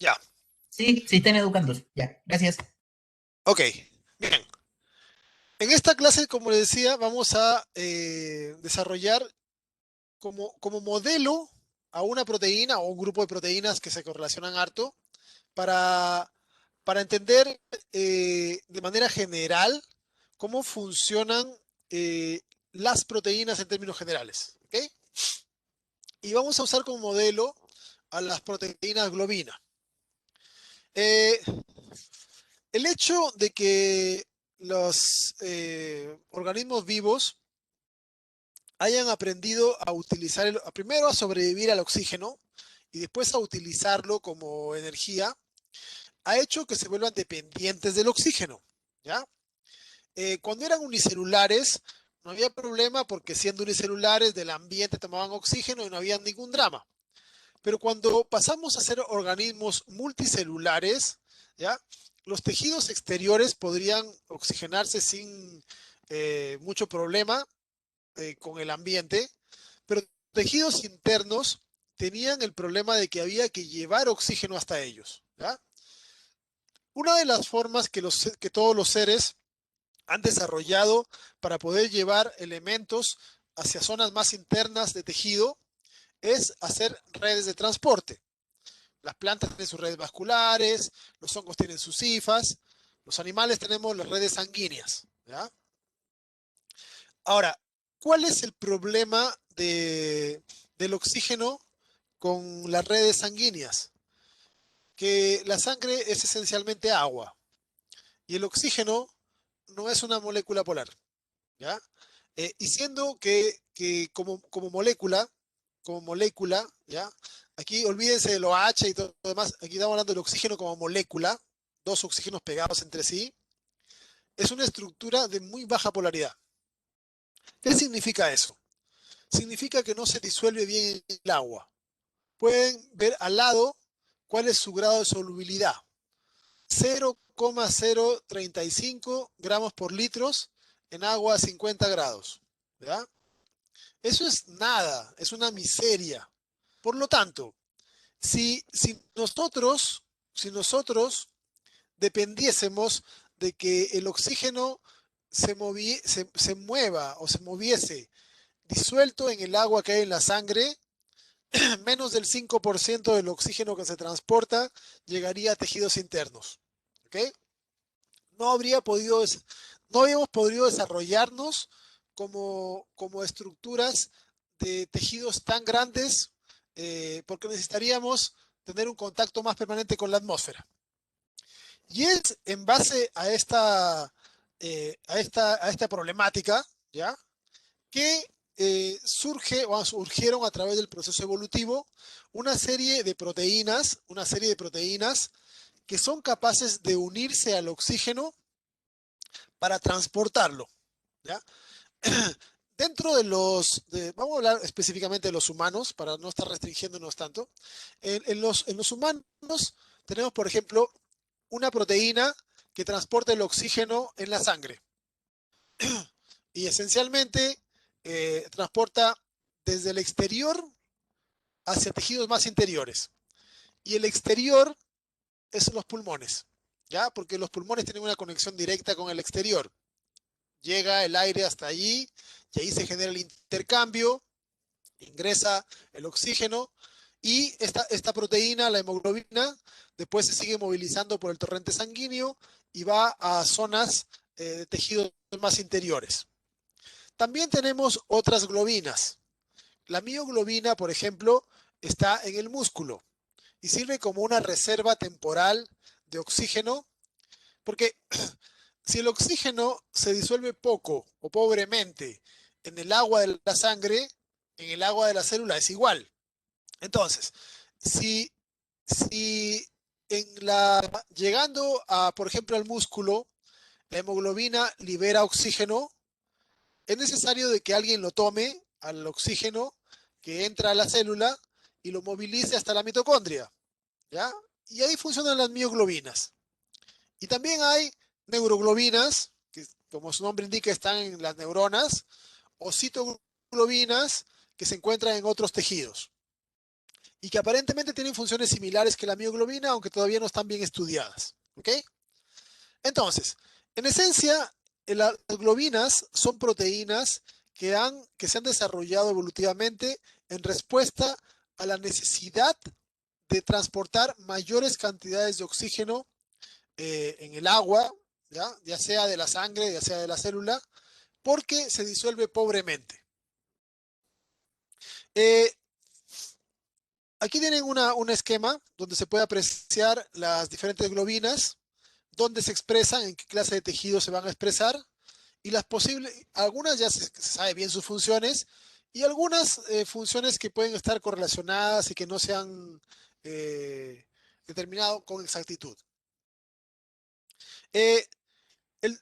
Ya, Sí, sí, están educándose. Ya, gracias. ok. Bien. En esta clase, como les decía, vamos a desarrollar como modelo a una proteína o un grupo de proteínas que se correlacionan harto para, para entender de manera general cómo funcionan eh, las proteínas en términos generales. ¿Ok? Y vamos a usar como modelo a las proteínas globina. Eh, el hecho de que los organismos vivos hayan aprendido a utilizar, primero a sobrevivir al oxígeno y después a utilizarlo como energía, ha hecho que se vuelvan dependientes del oxígeno. ¿Ya? Cuando eran unicelulares, no había problema porque siendo unicelulares del ambiente tomaban oxígeno y no había ningún drama. Pero cuando pasamos a ser organismos multicelulares, ¿ya? Los tejidos exteriores podrían oxigenarse sin mucho problema con el ambiente, pero tejidos internos tenían el problema de que había que llevar oxígeno hasta ellos. ¿Ya? Una de las formas que todos los seres han desarrollado para poder llevar elementos hacia zonas más internas de tejido es hacer redes de transporte. Las plantas tienen sus redes vasculares, los hongos tienen sus hifas, los animales tenemos las redes sanguíneas. ¿Ya? Ahora, ¿cuál es el problema del oxígeno con las redes sanguíneas? Que la sangre es esencialmente agua y el oxígeno no es una molécula polar. ¿Ya? Y siendo que como molécula, ¿ya? Aquí olvídense de lo H y todo lo demás, aquí estamos hablando del oxígeno como molécula, dos oxígenos pegados entre sí, es una estructura de muy baja polaridad. ¿Qué significa eso? Significa que no se disuelve bien el agua. Pueden ver al lado cuál es su grado de solubilidad. 0,035 gramos por litros en agua a 50 grados. ¿Ya? Eso es nada, es una miseria. Por lo tanto, si nosotros dependiésemos de que el oxígeno se mueva o se moviese disuelto en el agua que hay en la sangre, menos del 5% del oxígeno que se transporta llegaría a tejidos internos. ¿Ok? No habría podido, no habíamos podido desarrollarnos como estructuras de tejidos tan grandes porque necesitaríamos tener un contacto más permanente con la atmósfera. Y es en base a esta problemática, ¿ya? Que surge o surgieron a través del proceso evolutivo una serie de proteínas que son capaces de unirse al oxígeno para transportarlo. ¿Ya? Dentro vamos a hablar específicamente de los humanos para no estar restringiéndonos tanto. En los humanos tenemos, por ejemplo, una proteína que transporta el oxígeno en la sangre y esencialmente transporta desde el exterior hacia tejidos más interiores. Y el exterior es los pulmones, ¿ya? Porque los pulmones tienen una conexión directa con el exterior. Llega el aire hasta allí y ahí se genera el intercambio, ingresa el oxígeno y esta proteína, la hemoglobina, después se sigue movilizando por el torrente sanguíneo y va a zonas de tejidos más interiores. También tenemos otras globinas. La mioglobina, por ejemplo, está en el músculo y sirve como una reserva temporal de oxígeno, porque si el oxígeno se disuelve poco o pobremente en el agua de la sangre, en el agua de la célula es igual. Entonces, si, si llegando por ejemplo, al músculo, la hemoglobina libera oxígeno, es necesario de que alguien lo tome al oxígeno que entra a la célula y lo movilice hasta la mitocondria, ¿ya? Y ahí funcionan las mioglobinas. Y también hay neuroglobinas, que como su nombre indica están en las neuronas, o citoglobinas que se encuentran en otros tejidos. y que aparentemente tienen funciones similares que la mioglobina, aunque todavía no están bien estudiadas. ¿Ok? Entonces, en esencia, las globinas son proteínas que se han desarrollado evolutivamente en respuesta a la necesidad de transportar mayores cantidades de oxígeno en el agua, ¿ya? Sea de la sangre, ya sea de la célula, porque se disuelve pobremente. Eh, Aquí tienen un esquema donde se puede apreciar las diferentes globinas, dónde se expresan, en qué clase de tejidos se van a expresar, y las posibles, algunas ya se sabe bien sus funciones, y algunas funciones que pueden estar correlacionadas y que no se han determinado con exactitud. Eh,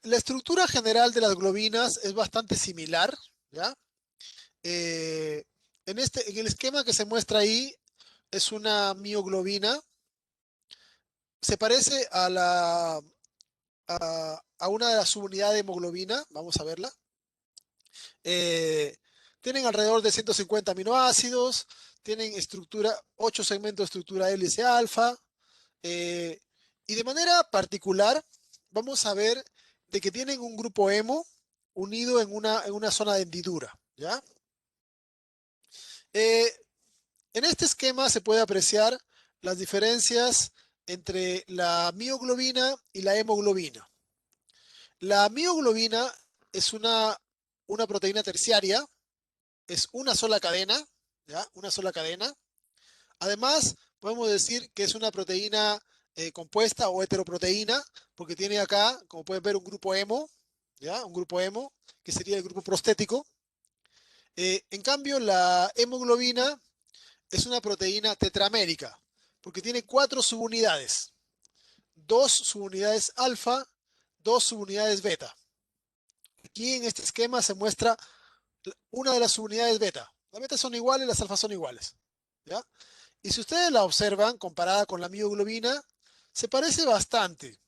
la estructura general de las globinas es bastante similar, ¿ya? Eh, en el esquema que se muestra ahí es una mioglobina, se parece a una de las subunidades de hemoglobina, vamos a verla. Eh, Tienen alrededor de 150 aminoácidos, tienen 8 segmentos de estructura hélice alfa, eh, y de manera particular vamos a ver de que tienen un grupo hemo unido en una zona de hendidura, ¿ya? Eh, en este esquema se puede apreciar las diferencias entre la mioglobina y la hemoglobina. La mioglobina es una proteína terciaria, es una sola cadena, ¿ya? Una sola cadena. Además, podemos decir que es una proteína compuesta o heteroproteína, porque tiene acá, como pueden ver, un grupo hemo, ¿ya? Un grupo hemo, que sería el grupo prostético. En cambio, la hemoglobina es una proteína tetramérica, porque tiene 4 subunidades, 2 subunidades alfa, 2 subunidades beta. Aquí en este esquema se muestra una de las subunidades beta. Las betas son iguales, las alfas son iguales, ¿ya? Y si ustedes la observan comparada con la mioglobina, se parece bastante.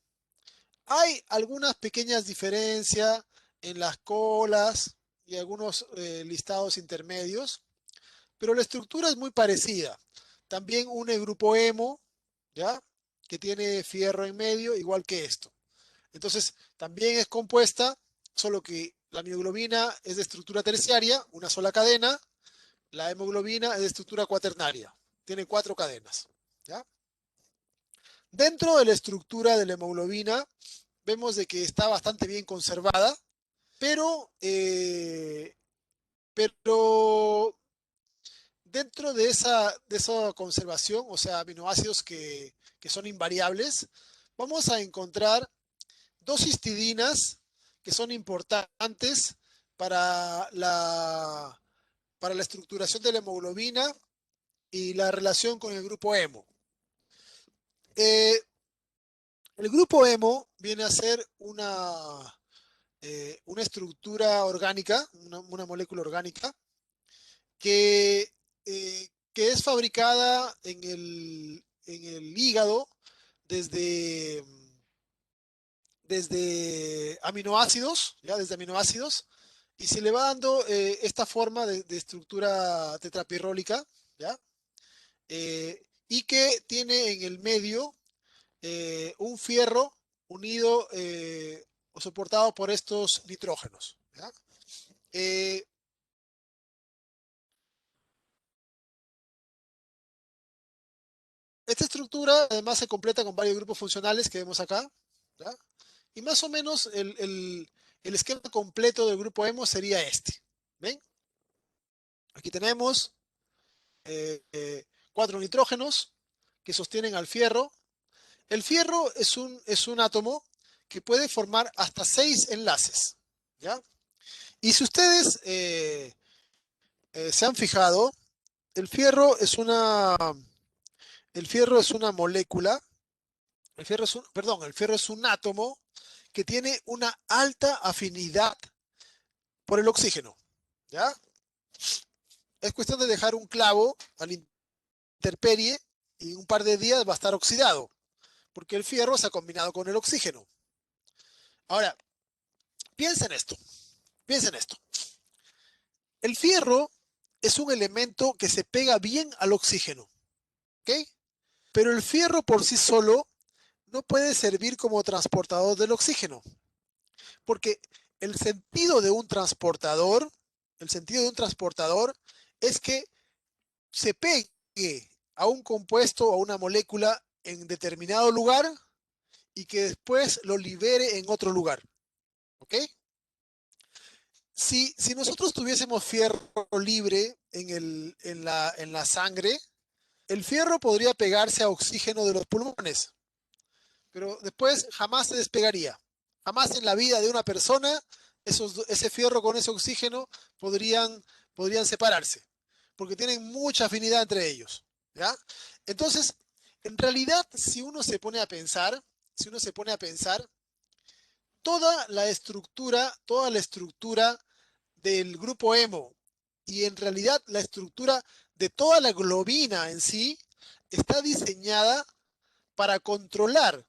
Hay algunas pequeñas diferencias en las colas y algunos listados intermedios, pero la estructura es muy parecida. También une grupo hemo, ¿ya? Que tiene fierro en medio, igual que esto. Entonces, también es compuesta, solo que la mioglobina es de estructura terciaria, una sola cadena. La hemoglobina es de estructura cuaternaria, tiene 4 cadenas, ¿ya? Dentro de la estructura de la hemoglobina, vemos de que está bastante bien conservada, pero, eh, pero dentro de esa conservación, o sea, aminoácidos que son invariables, vamos a encontrar dos histidinas que son importantes para para la estructuración de la hemoglobina y la relación con el grupo hemo. Eh, el grupo hemo viene a ser una estructura orgánica, una molécula orgánica, que es fabricada en el hígado desde, desde aminoácidos, ¿ya? Desde aminoácidos, y se le va dando esta forma de estructura tetrapirrólica, ¿ya? Y que tiene en el medio un fierro unido o soportado por estos nitrógenos, ¿ya? Eh, Esta estructura además se completa con varios grupos funcionales que vemos acá, ¿ya? Y más o menos el esquema completo del grupo hemo sería este. ¿Ven? Aquí tenemos 4 nitrógenos que sostienen al fierro. El fierro es un átomo que puede formar hasta 6 enlaces, ¿ya? Y si ustedes se han fijado, el fierro es el fierro es una molécula, el fierro es un átomo que tiene una alta afinidad por el oxígeno, ¿ya? Es cuestión de dejar un clavo a la intemperie y en un par de días va a estar oxidado, porque el fierro se ha combinado con el oxígeno. Ahora, piensen esto, piensen esto. El fierro es un elemento que se pega bien al oxígeno, ¿ok? Pero el fierro por sí solo no puede servir como transportador del oxígeno, porque el sentido de un transportador, el sentido de un transportador es que se pegue a un compuesto o a una molécula en determinado lugar y que después lo libere en otro lugar, ¿ok? Si nosotros tuviésemos fierro libre en la sangre, el fierro podría pegarse a oxígeno de los pulmones, pero después jamás se despegaría. Jamás en la vida de una persona ese fierro con ese oxígeno podrían separarse, porque tienen mucha afinidad entre ellos, ¿ya? Entonces, en realidad, si uno se pone a pensar, toda la estructura del grupo hemo y en realidad la estructura de toda la globina en sí está diseñada para controlar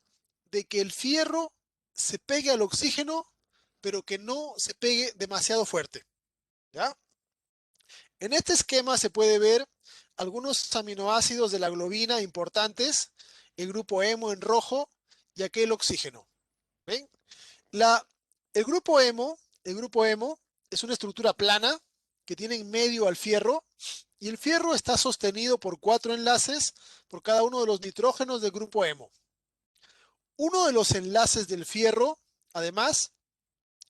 de que el fierro se pegue al oxígeno, pero que no se pegue demasiado fuerte, ¿ya? En este esquema se puede ver algunos aminoácidos de la globina importantes, el grupo hemo en rojo y aquel oxígeno. ¿Ven? La, el grupo hemo, el grupo hemo es una estructura plana que tiene en medio al fierro y el fierro está sostenido por 4 enlaces por cada uno de los nitrógenos del grupo hemo. Uno de los enlaces del fierro, además,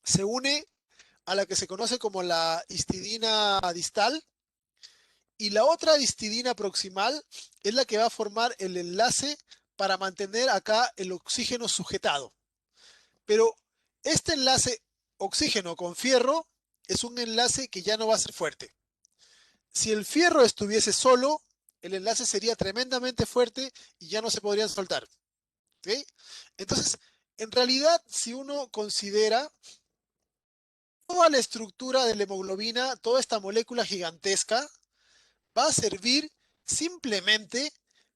se une a la que se conoce como la histidina distal y la otra histidina proximal es la que va a formar el enlace para mantener acá el oxígeno sujetado. Pero este enlace oxígeno con fierro es un enlace que ya no va a ser fuerte. Si el fierro estuviese solo, el enlace sería tremendamente fuerte y ya no se podrían soltar. ¿Sí? Entonces, en realidad, si uno considera toda la estructura de la hemoglobina, toda esta molécula gigantesca, va a servir simplemente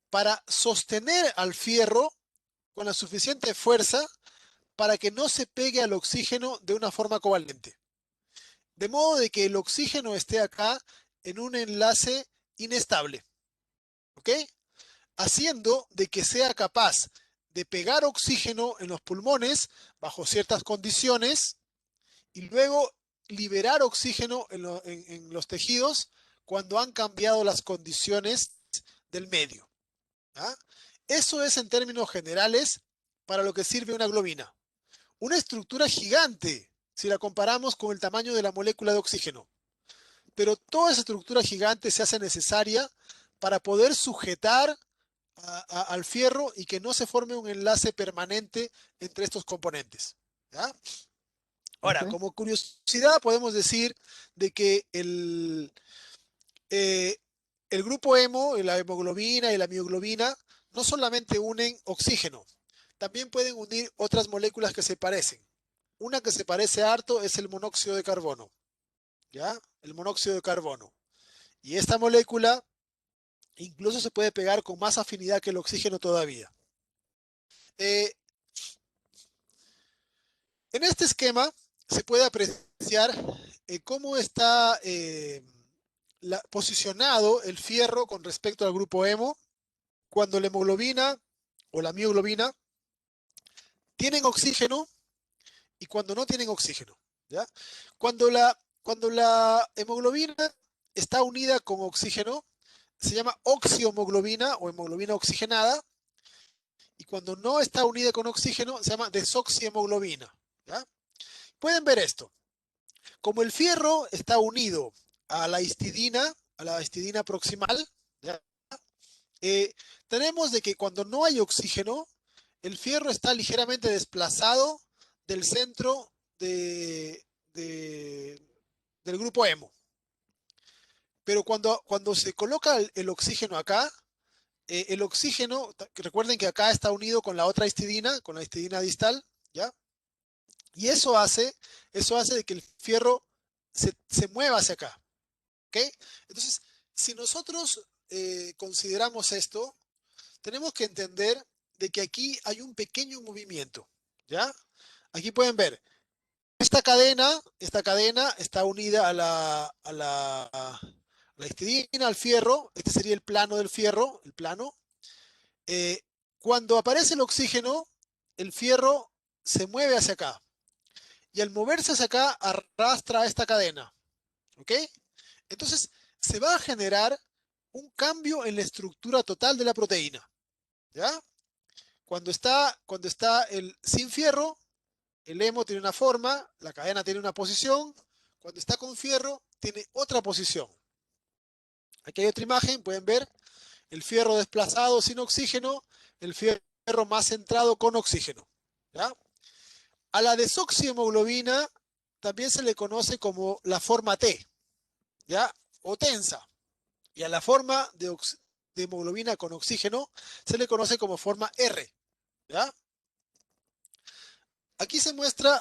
para sostener al fierro con la suficiente fuerza para que no se pegue al oxígeno de una forma covalente. De modo de que el oxígeno esté acá en un enlace inestable, ¿ok? Haciendo de que sea capaz de pegar oxígeno en los pulmones bajo ciertas condiciones y luego liberar oxígeno en los tejidos cuando han cambiado las condiciones del medio. ¿Ah? Eso es en términos generales para lo que sirve una globina. Una estructura gigante si la comparamos con el tamaño de la molécula de oxígeno. Pero toda esa estructura gigante se hace necesaria para poder sujetar al fierro y que no se forme un enlace permanente entre estos componentes. ¿Ya? Ok. Ahora, como curiosidad, podemos decir de que eh, el grupo hemo, la hemoglobina y la mioglobina, no solamente unen oxígeno, también pueden unir otras moléculas que se parecen. Una que se parece harto es el monóxido de carbono, ¿ya? El monóxido de carbono. Y esta molécula incluso se puede pegar con más afinidad que el oxígeno todavía. Eh, en este esquema se puede apreciar cómo está posicionado el fierro con respecto al grupo hemo cuando la hemoglobina o la mioglobina tienen oxígeno y cuando no tienen oxígeno. ¿Ya? Cuando la hemoglobina está unida con oxígeno, se llama oxiohemoglobina o hemoglobina oxigenada, y cuando no está unida con oxígeno, se llama desoxihemoglobina. ¿Ya? Pueden ver esto. Como el fierro está unido a la histidina proximal, ¿ya? Eh, tenemos de que cuando no hay oxígeno, el fierro está ligeramente desplazado del centro de, del grupo hemo. Pero cuando se coloca el oxígeno acá, el oxígeno, recuerden que acá está unido con la otra histidina, con la histidina distal, ¿ya? Y eso hace de que el fierro se mueva hacia acá, ¿ok? Entonces, si nosotros consideramos esto, tenemos que entender de que aquí hay un pequeño movimiento, ¿ya? Aquí pueden ver, esta cadena está unida a la histidina, al fierro. Este sería el plano del fierro, el plano. Eh, Cuando aparece el oxígeno, el fierro se mueve hacia acá. Y al moverse hacia acá, arrastra esta cadena. ¿Ok? Entonces, se va a generar un cambio en la estructura total de la proteína. ¿Ya? Cuando está el sin fierro, el hemo tiene una forma, la cadena tiene una posición. Cuando está con fierro, tiene otra posición. Aquí hay otra imagen, pueden ver el fierro desplazado sin oxígeno, el fierro más centrado con oxígeno. ¿Ya? A la desoxihemoglobina también se le conoce como la forma T, ¿ya? O tensa. Y a la forma de hemoglobina con oxígeno se le conoce como forma R, ¿ya? Aquí se muestra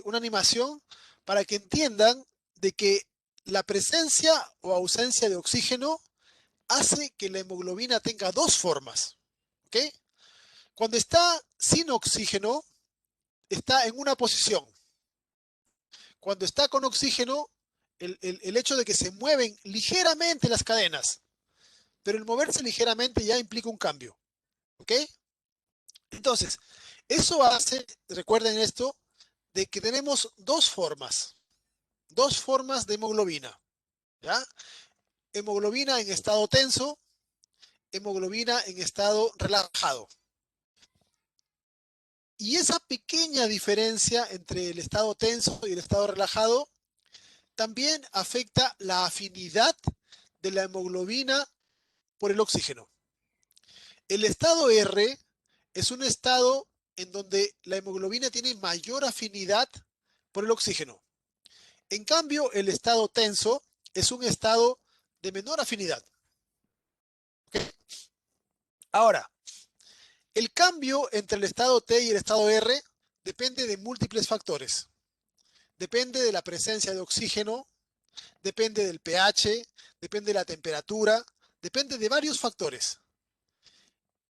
una animación para que entiendan de que la presencia o ausencia de oxígeno hace que la hemoglobina tenga dos formas. ¿Ok? Cuando está sin oxígeno, está en una posición. Cuando está con oxígeno, el hecho de que se mueven ligeramente las cadenas, pero el moverse ligeramente ya implica un cambio. ¿Ok? Entonces, eso hace, recuerden esto, de que tenemos dos formas de hemoglobina. ¿Ya? Hemoglobina en estado tenso, hemoglobina en estado relajado. Y esa pequeña diferencia entre el estado tenso y el estado relajado también afecta la afinidad de la hemoglobina por el oxígeno. El estado R es un estado en donde la hemoglobina tiene mayor afinidad por el oxígeno. En cambio, el estado tenso es un estado de menor afinidad. ¿Okay? Ahora, el cambio entre el estado T y el estado R depende de múltiples factores. Depende de la presencia de oxígeno, depende del pH, depende de la temperatura, depende de varios factores.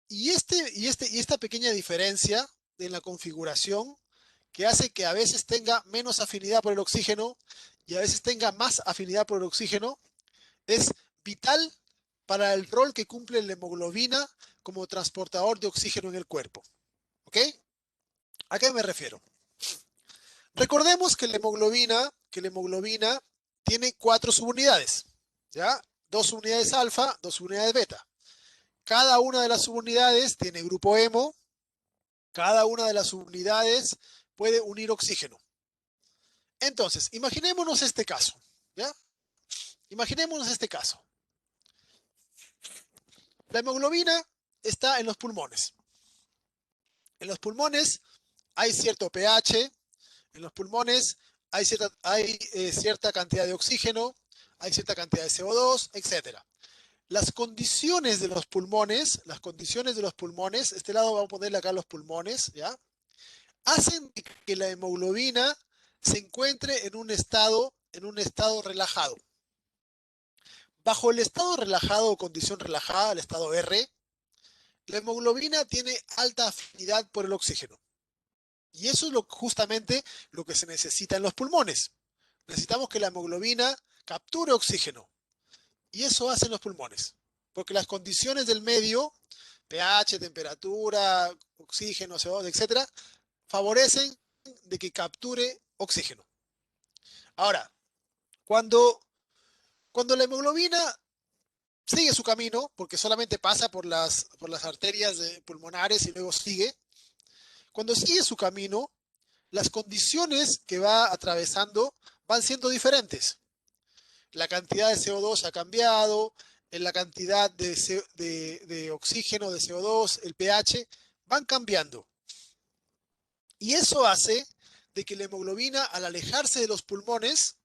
Y esta pequeña diferencia en la configuración que hace que a veces tenga menos afinidad por el oxígeno y a veces tenga más afinidad por el oxígeno es vital para el rol que cumple la hemoglobina como transportador de oxígeno en el cuerpo. ¿Ok? ¿A qué me refiero? Recordemos que la hemoglobina tiene cuatro subunidades, ¿ya? Dos subunidades alfa, dos subunidades beta. Cada una de las subunidades tiene grupo hemo, cada una de las subunidades puede unir oxígeno. Entonces, imaginémonos este caso, ¿ya? Imaginémonos este caso. La hemoglobina está en los pulmones. En los pulmones hay cierto pH, en los pulmones hay cierta cantidad de oxígeno, hay cierta cantidad de CO2, etcétera. Las condiciones de los pulmones, este lado vamos a ponerle acá los pulmones, ¿ya? Hacen que la hemoglobina se encuentre en un estado relajado. Bajo el estado relajado o condición relajada, el estado R, la hemoglobina tiene alta afinidad por el oxígeno. Y eso es justamente lo que se necesita en los pulmones. Necesitamos que la hemoglobina capture oxígeno. Y eso hacen los pulmones. Porque las condiciones del medio, pH, temperatura, oxígeno, CO2, etcétera, favorecen de que capture oxígeno. Ahora, cuando, cuando la hemoglobina sigue su camino, porque solamente pasa por las arterias pulmonares y luego sigue, cuando sigue su camino, las condiciones que va atravesando van siendo diferentes. La cantidad de CO2 ha cambiado, la cantidad de oxígeno, de CO2, el pH, van cambiando. Y eso hace de que la hemoglobina, al alejarse de los pulmones,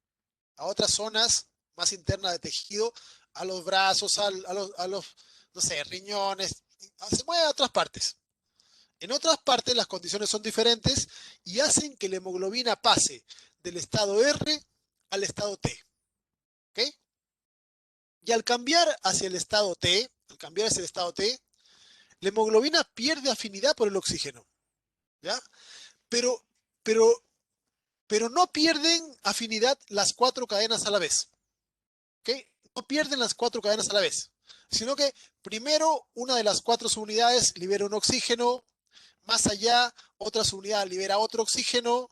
a otras zonas más internas de tejido, a los brazos, a los, no sé, riñones, se mueve a otras partes. En otras partes las condiciones son diferentes y hacen que la hemoglobina pase del estado R al estado T. ¿Ok? Y al cambiar hacia el estado T, la hemoglobina pierde afinidad por el oxígeno. ¿Ya? Pero, pero, pero no pierden afinidad las cuatro cadenas a la vez. ¿Ok? No pierden las cuatro cadenas a la vez. sino que primero una de las 4 subunidades libera un oxígeno, más allá otra subunidad libera otro oxígeno,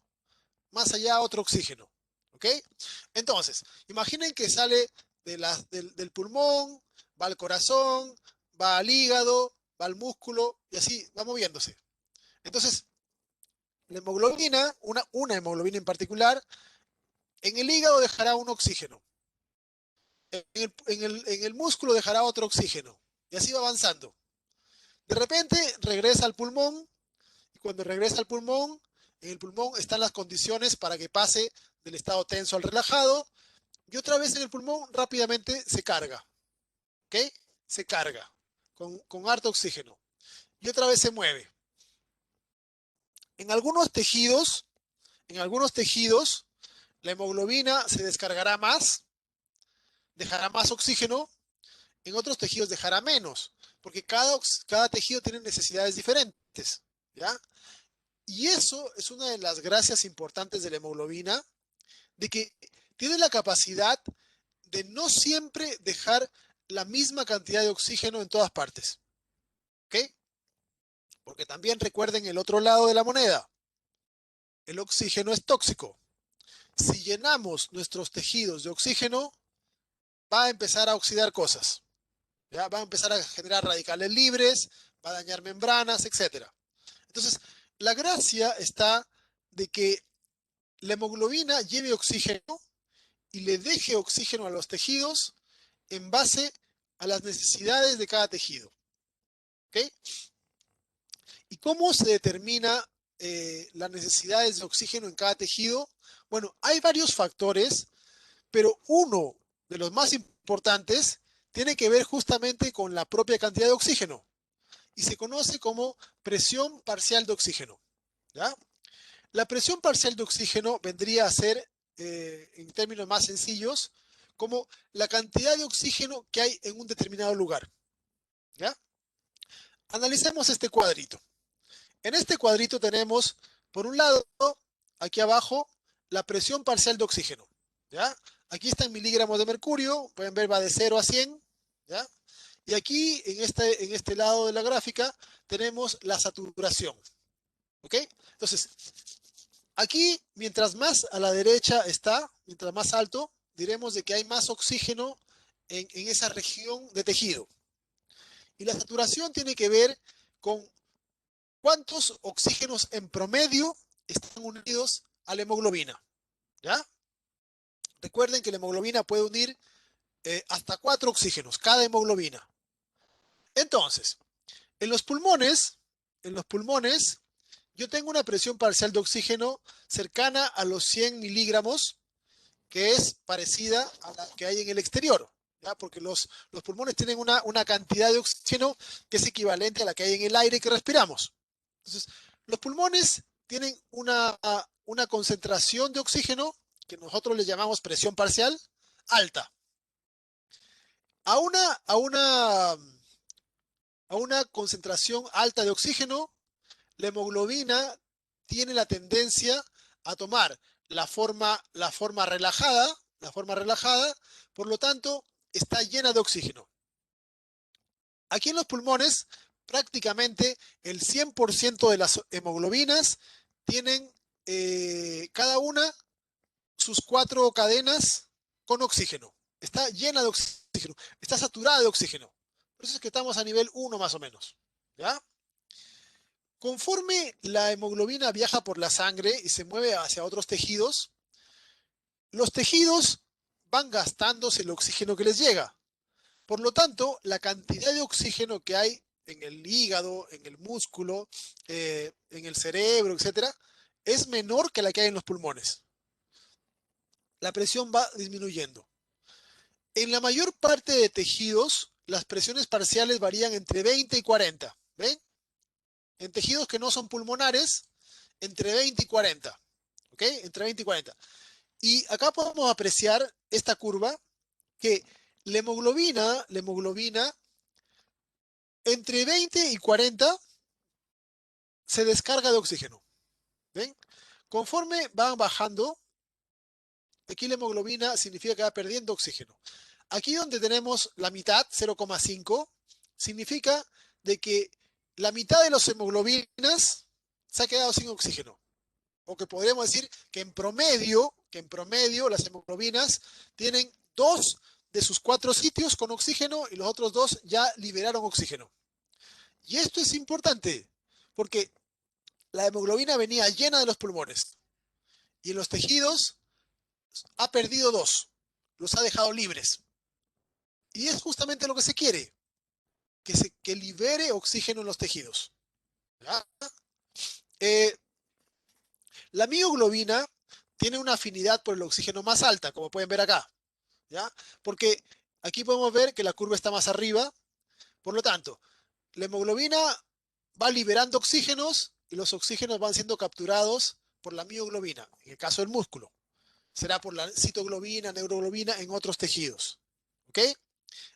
más allá otro oxígeno. ¿Ok? Entonces, imaginen que sale del pulmón, va al corazón, va al hígado, va al músculo y así va moviéndose. Entonces, la hemoglobina, una hemoglobina en particular, en el hígado dejará un oxígeno, en el músculo dejará otro oxígeno y así va avanzando. De repente regresa al pulmón y cuando regresa al pulmón, en el pulmón están las condiciones para que pase del estado tenso al relajado y otra vez en el pulmón rápidamente se carga, ¿ok? Se carga con harto oxígeno y otra vez se mueve. En algunos tejidos, en algunos tejidos, la hemoglobina se descargará más, dejará más oxígeno, en otros tejidos dejará menos, porque cada tejido tiene necesidades diferentes, ¿ya? Y eso es una de las gracias importantes de la hemoglobina, de que tiene la capacidad de no siempre dejar la misma cantidad de oxígeno en todas partes, ¿ok? Porque también recuerden el otro lado de la moneda, el oxígeno es tóxico. Si llenamos nuestros tejidos de oxígeno, va a empezar a oxidar cosas, ¿ya? Va a empezar a generar radicales libres, va a dañar membranas, etcétera. Entonces, la gracia está de que la hemoglobina lleve oxígeno y le deje oxígeno a los tejidos en base a las necesidades de cada tejido. ¿Ok? ¿Y cómo se determina las necesidades de oxígeno en cada tejido? Bueno, hay varios factores, pero uno de los más importantes tiene que ver justamente con la propia cantidad de oxígeno y se conoce como presión parcial de oxígeno. ¿Ya? La presión parcial de oxígeno vendría a ser, en términos más sencillos, como la cantidad de oxígeno que hay en un determinado lugar. ¿Ya? Analicemos este cuadrito. En este cuadrito tenemos, por un lado, aquí abajo, la presión parcial de oxígeno. ¿Ya? Aquí está en miligramos de mercurio, pueden ver va de 0 a 100. ¿Ya? Y aquí, en este lado de la gráfica, tenemos la saturación. ¿Ok? Entonces, aquí, mientras más a la derecha está, mientras más alto, diremos de que hay más oxígeno en esa región de tejido. Y la saturación tiene que ver con cuántos oxígenos en promedio están unidos a la hemoglobina. ¿Ya? Recuerden que la hemoglobina puede unir hasta 4 oxígenos, cada hemoglobina. Entonces, en los pulmones, yo tengo una presión parcial de oxígeno cercana a los 100 miligramos, que es parecida a la que hay en el exterior, ¿ya? Porque los pulmones tienen una cantidad de oxígeno que es equivalente a la que hay en el aire que respiramos. Entonces, los pulmones tienen una concentración de oxígeno que nosotros le llamamos presión parcial alta. A una, a una, a una concentración alta de oxígeno, la hemoglobina tiene la tendencia a tomar la forma relajada, por lo tanto, está llena de oxígeno. Aquí en los pulmones, prácticamente el 100% de las hemoglobinas tienen cada una sus 4 cadenas con oxígeno. Está llena de oxígeno, está saturada de oxígeno. Por eso es que estamos a nivel 1 más o menos. ¿Ya? Conforme la hemoglobina viaja por la sangre y se mueve hacia otros tejidos, los tejidos van gastándose el oxígeno que les llega. Por lo tanto, la cantidad de oxígeno que hay en el hígado, en el músculo, en el cerebro, etcétera, es menor que la que hay en los pulmones. La presión va disminuyendo. En la mayor parte de tejidos, las presiones parciales varían entre 20 y 40. ¿Ven? En tejidos que no son pulmonares, entre 20 y 40. ¿Ok? Entre 20 y 40. Y acá podemos apreciar esta curva que la hemoglobina entre 20 y 40 se descarga de oxígeno. ¿Ven? Conforme van bajando, aquí la hemoglobina significa que va perdiendo oxígeno. Aquí donde tenemos la mitad, 0,5, significa de que la mitad de las hemoglobinas se ha quedado sin oxígeno. O que podríamos decir que en promedio las hemoglobinas tienen 2 de sus 4 sitios con oxígeno y los otros 2 ya liberaron oxígeno. Y esto es importante porque la hemoglobina venía llena de los pulmones y en los tejidos ha perdido 2, los ha dejado libres. Y es justamente lo que se quiere, que libere oxígeno en los tejidos. ¿Ya? Eh, la mioglobina tiene una afinidad por el oxígeno más alta, como pueden ver acá. ¿Ya? Porque aquí podemos ver que la curva está más arriba. Por lo tanto, la hemoglobina va liberando oxígenos y los oxígenos van siendo capturados por la mioglobina, en el caso del músculo. Será por la citoglobina, neuroglobina en otros tejidos. ¿Ok?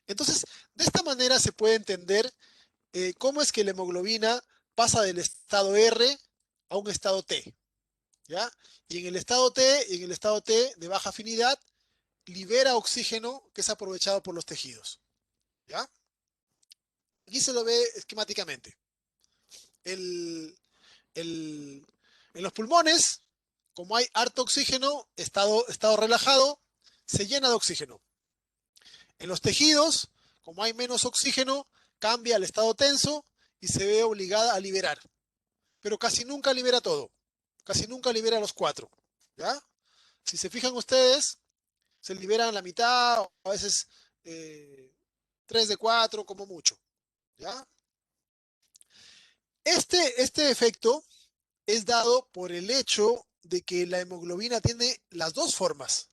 Entonces, de esta manera se puede entender cómo es que la hemoglobina pasa del estado R a un estado T. ¿Ya? Y en el estado T, de baja afinidad, libera oxígeno que es aprovechado por los tejidos. ¿Ya? Aquí se lo ve esquemáticamente. El, el, en los pulmones, como hay harto oxígeno, estado relajado, se llena de oxígeno. En los tejidos, como hay menos oxígeno, cambia al estado tenso y se ve obligada a liberar. Pero casi nunca libera todo. Casi nunca libera los 4. ¿Ya? Si se fijan ustedes, se liberan la mitad o a veces 3 de 4 como mucho. ¿Ya? Este efecto es dado por el hecho de que la hemoglobina tiene las dos formas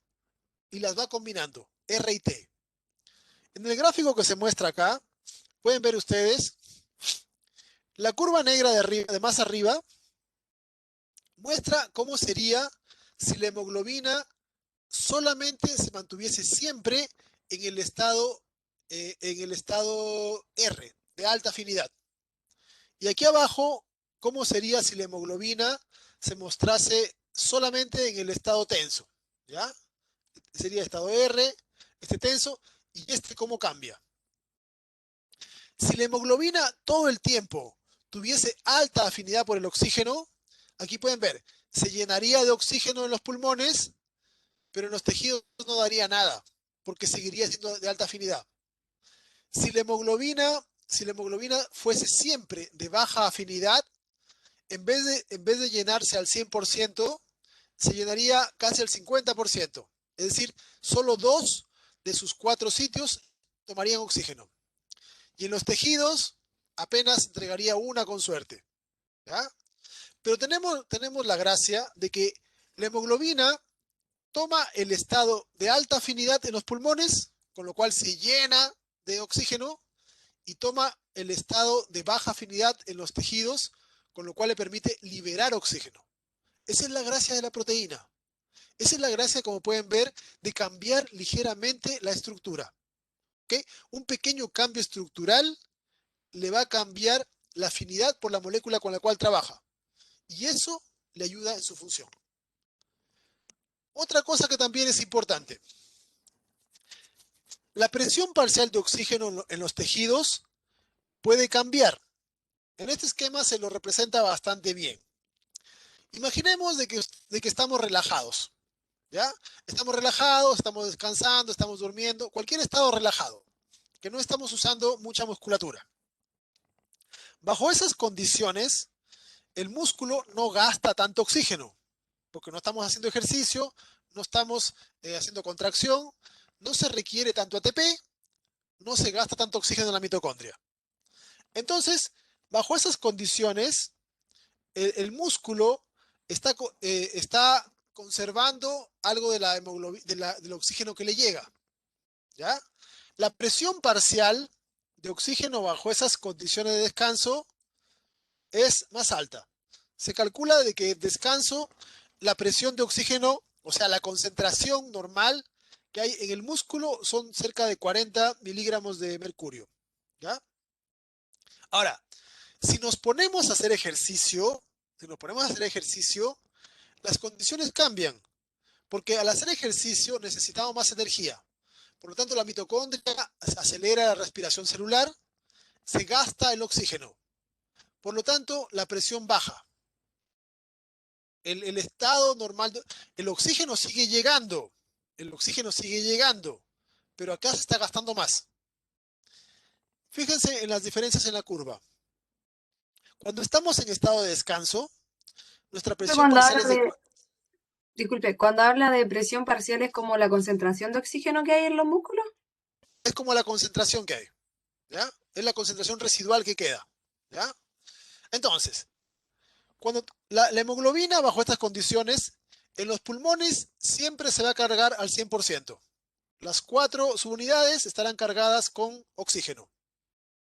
y las va combinando, R y T. En el gráfico que se muestra acá, pueden ver ustedes, la curva negra de más arriba muestra cómo sería si la hemoglobina solamente se mantuviese siempre en el estado R, de alta afinidad. Y aquí abajo, cómo sería si la hemoglobina se mostrase solamente en el estado tenso. ¿Ya? Sería estado R, este tenso, y este cómo cambia. Si la hemoglobina todo el tiempo tuviese alta afinidad por el oxígeno, aquí pueden ver, se llenaría de oxígeno en los pulmones, pero en los tejidos no daría nada, porque seguiría siendo de alta afinidad. Si la hemoglobina fuese siempre de baja afinidad, en vez de llenarse al 100%, se llenaría casi al 50%. Es decir, solo 2 de sus 4 sitios tomarían oxígeno. Y en los tejidos apenas entregaría una con suerte. ¿Ya? Pero tenemos la gracia de que la hemoglobina toma el estado de alta afinidad en los pulmones, con lo cual se llena de oxígeno, y toma el estado de baja afinidad en los tejidos, con lo cual le permite liberar oxígeno. Esa es la gracia de la proteína. Esa es la gracia, como pueden ver, de cambiar ligeramente la estructura. ¿Okay? Un pequeño cambio estructural le va a cambiar la afinidad por la molécula con la cual trabaja. Y eso le ayuda en su función. Otra cosa que también es importante. La presión parcial de oxígeno en los tejidos puede cambiar. En este esquema se lo representa bastante bien. Imaginemos de que estamos relajados. ¿Ya? Estamos relajados, estamos descansando, estamos durmiendo, cualquier estado relajado, que no estamos usando mucha musculatura. Bajo esas condiciones, el músculo no gasta tanto oxígeno, porque no estamos haciendo ejercicio, no estamos haciendo contracción, no se requiere tanto ATP, no se gasta tanto oxígeno en la mitocondria. Entonces, bajo esas condiciones, el músculo está conservando algo de del oxígeno que le llega. ¿Ya? La presión parcial de oxígeno bajo esas condiciones de descanso es más alta. Se calcula de que descanso, la presión de oxígeno, o sea, la concentración normal que hay en el músculo son cerca de 40 miligramos de mercurio. ¿Ya? Ahora, si nos ponemos a hacer ejercicio, las condiciones cambian, porque al hacer ejercicio necesitamos más energía. Por lo tanto, la mitocondria acelera la respiración celular, se gasta el oxígeno. Por lo tanto, la presión baja. El estado normal, el oxígeno sigue llegando, el oxígeno sigue llegando, pero acá se está gastando más. Fíjense en las diferencias en la curva. Cuando estamos en estado de descanso, nuestra presión Cuando parcial habla es de, de, disculpe, cuando habla de presión parcial es como la concentración de oxígeno que hay en los músculos. es como la concentración que hay, ¿ya? Es la concentración residual que queda, ¿ya? Entonces, cuando la hemoglobina bajo estas condiciones, en los pulmones siempre se va a cargar al 100%. Las 4 subunidades estarán cargadas con oxígeno,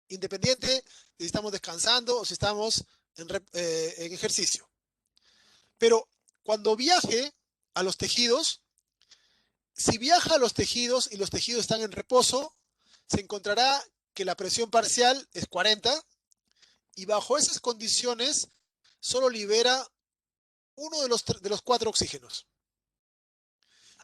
independiente si estamos descansando o si estamos en ejercicio. Pero cuando viaje a los tejidos, si viaja a los tejidos y los tejidos están en reposo, se encontrará que la presión parcial es 40 y bajo esas condiciones solo libera uno de los 4 oxígenos.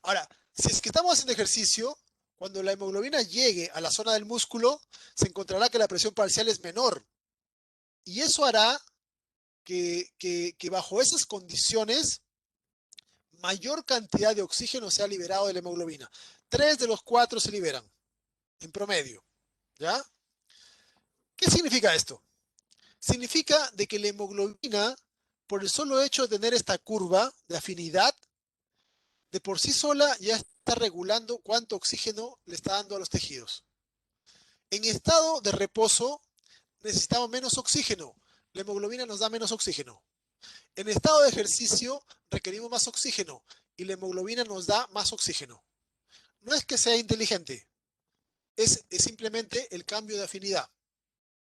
Ahora, si es que estamos haciendo ejercicio, cuando la hemoglobina llegue a la zona del músculo, se encontrará que la presión parcial es menor. Y eso hará que bajo esas condiciones mayor cantidad de oxígeno sea liberado de la hemoglobina. 3 de los 4 se liberan, en promedio. ¿Ya? ¿Qué significa esto? Significa de que la hemoglobina, por el solo hecho de tener esta curva de afinidad, de por sí sola ya está regulando cuánto oxígeno le está dando a los tejidos. En estado de reposo necesitamos menos oxígeno. La hemoglobina nos da menos oxígeno. En estado de ejercicio requerimos más oxígeno y la hemoglobina nos da más oxígeno. No es que sea inteligente, es simplemente el cambio de afinidad.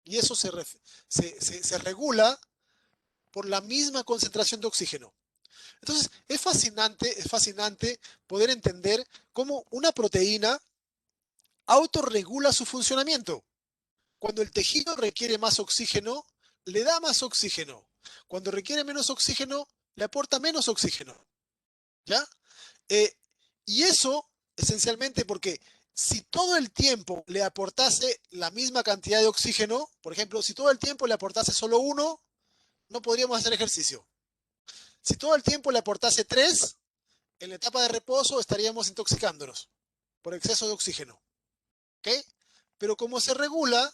Y eso se regula por la misma concentración de oxígeno. Entonces, es fascinante poder entender cómo una proteína autorregula su funcionamiento. Cuando el tejido requiere más oxígeno, le da más oxígeno. Cuando requiere menos oxígeno, le aporta menos oxígeno. ¿Ya? Eh, y eso, esencialmente, porque si todo el tiempo le aportase la misma cantidad de oxígeno, por ejemplo, si todo el tiempo le aportase solo uno, no podríamos hacer ejercicio. Si todo el tiempo le aportase tres, en la etapa de reposo estaríamos intoxicándonos por exceso de oxígeno. ¿Ok? Pero como se regula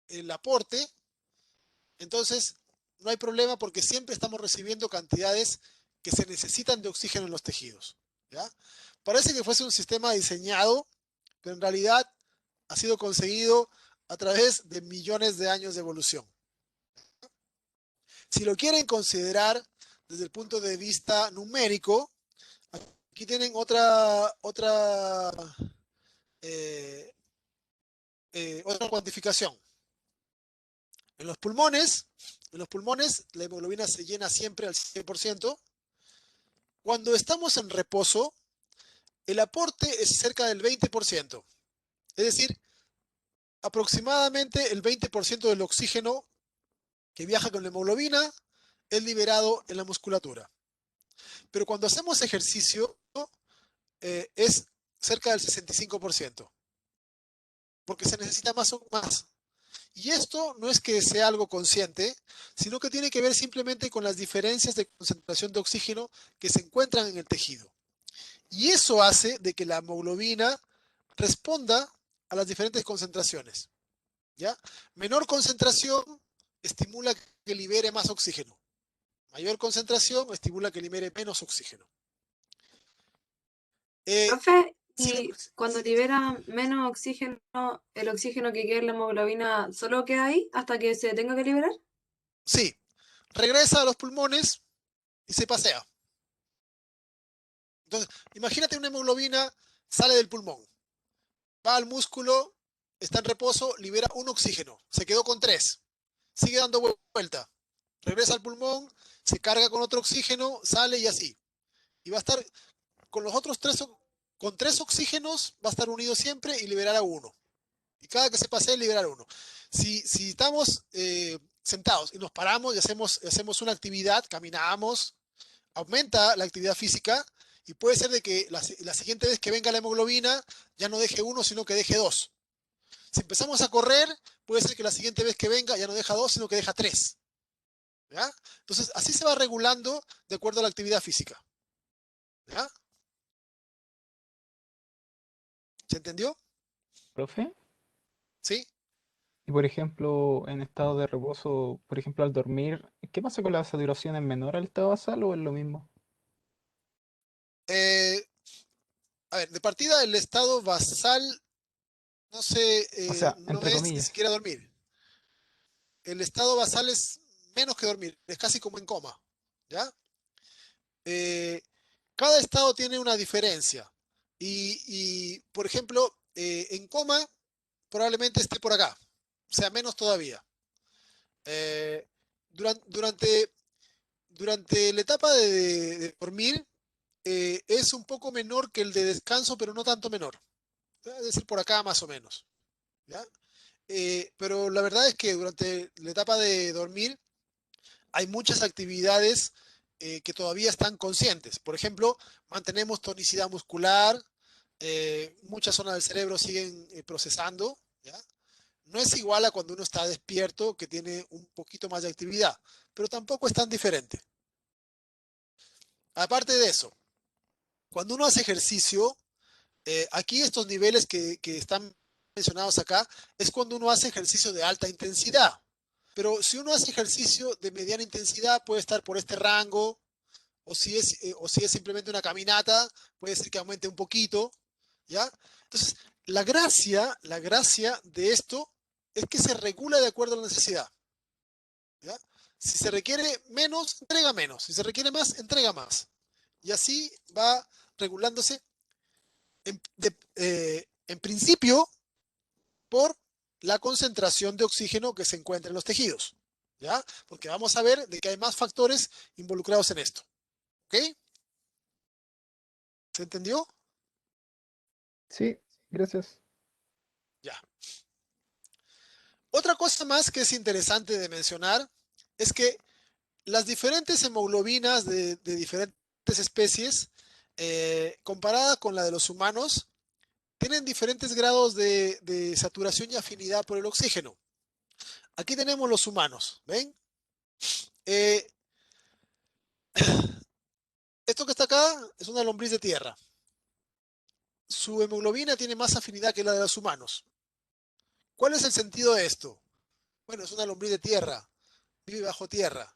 el aporte, entonces no hay problema porque siempre estamos recibiendo cantidades que se necesitan de oxígeno en los tejidos. ¿Ya? Parece que fuese un sistema diseñado, pero en realidad ha sido conseguido a través de millones de años de evolución. Si lo quieren considerar desde el punto de vista numérico, aquí tienen eh, otra cuantificación. En los pulmones, la hemoglobina se llena siempre al 100%. Cuando estamos en reposo, el aporte es cerca del 20%. Es decir, aproximadamente el 20% del oxígeno que viaja con la hemoglobina es liberado en la musculatura. Pero cuando hacemos ejercicio, es cerca del 65%, porque se necesita más. Y esto no es que sea algo consciente, sino que tiene que ver simplemente con las diferencias de concentración de oxígeno que se encuentran en el tejido. Y eso hace de que la hemoglobina responda a las diferentes concentraciones. ¿Ya? Menor concentración estimula que libere más oxígeno. Mayor concentración estimula que libere menos oxígeno. Profe, Si la- y cuando libera menos oxígeno, el oxígeno que queda en la hemoglobina solo queda ahí hasta que se tenga que liberar. sí, regresa a los pulmones y se pasea. Entonces, imagínate una hemoglobina, sale del pulmón, va al músculo, está en reposo, libera un oxígeno, se quedó con tres, sigue dando vuelta, regresa al pulmón, se carga con otro oxígeno, sale y así. Y va a estar con los otros tres, con tres oxígenos, va a estar unido siempre y liberará uno. Y cada que se pase, liberar uno. Si estamos sentados y nos paramos y hacemos una actividad, caminamos, aumenta la actividad física Y puede ser de que la siguiente vez que venga la hemoglobina ya no deje 1, sino que deje 2. Si empezamos a correr, puede ser que la siguiente vez que venga ya no deja 2, sino que deja 3. ¿Ya? Entonces, así se va regulando de acuerdo a la actividad física. ¿Ya? ¿Se entendió? ¿Profe? ¿Sí? Y por ejemplo, en estado de reposo, por ejemplo, al dormir, ¿qué pasa con la saturación? ¿Es menor al estado basal o es lo mismo? Eh, a ver, de partida, el estado basal no, O sea, no entre es ni comillas. siquiera dormir. El estado basal es menos que dormir, es casi como en coma. ¿Ya? Eh, cada estado tiene una diferencia. Por ejemplo, en coma probablemente esté por acá, o sea, menos todavía. Eh, duran- durante, durante la etapa de dormir es un poco menor que el de descanso, pero no tanto menor. Es decir, por acá más o menos. ¿Ya? Pero la verdad es que durante la etapa de dormir hay muchas actividades que todavía están conscientes. Por ejemplo, mantenemos tonicidad muscular, muchas zonas del cerebro siguen procesando, ¿ya? No es igual a cuando uno está despierto, que tiene un poquito más de actividad, pero tampoco es tan diferente. Aparte de eso, cuando uno hace ejercicio, aquí estos niveles que están mencionados acá, es cuando uno hace ejercicio de alta intensidad. Pero si uno hace ejercicio de mediana intensidad, puede estar por este rango, o si es simplemente una caminata, puede ser que aumente un poquito, ¿ya? Entonces, la gracia de esto es que se regula de acuerdo a la necesidad, ¿ya? Si se requiere menos, entrega menos. Si se requiere más, entrega más. Y así va regulándose en principio por la concentración de oxígeno que se encuentra en los tejidos, ¿ya? Porque vamos a ver de que hay más factores involucrados en esto, ¿ok? ¿Se entendió? Sí, gracias. Ya. Otra cosa más que es interesante de mencionar es que las diferentes hemoglobinas de diferentes especies, comparada con la de los humanos, tienen diferentes grados de saturación y afinidad por el oxígeno. Aquí tenemos los humanos, ¿ven? Eh, esto que está acá es una lombriz de tierra. Su hemoglobina tiene más afinidad que la de los humanos. ¿Cuál es el sentido de esto? Bueno, es una lombriz de tierra, vive bajo tierra.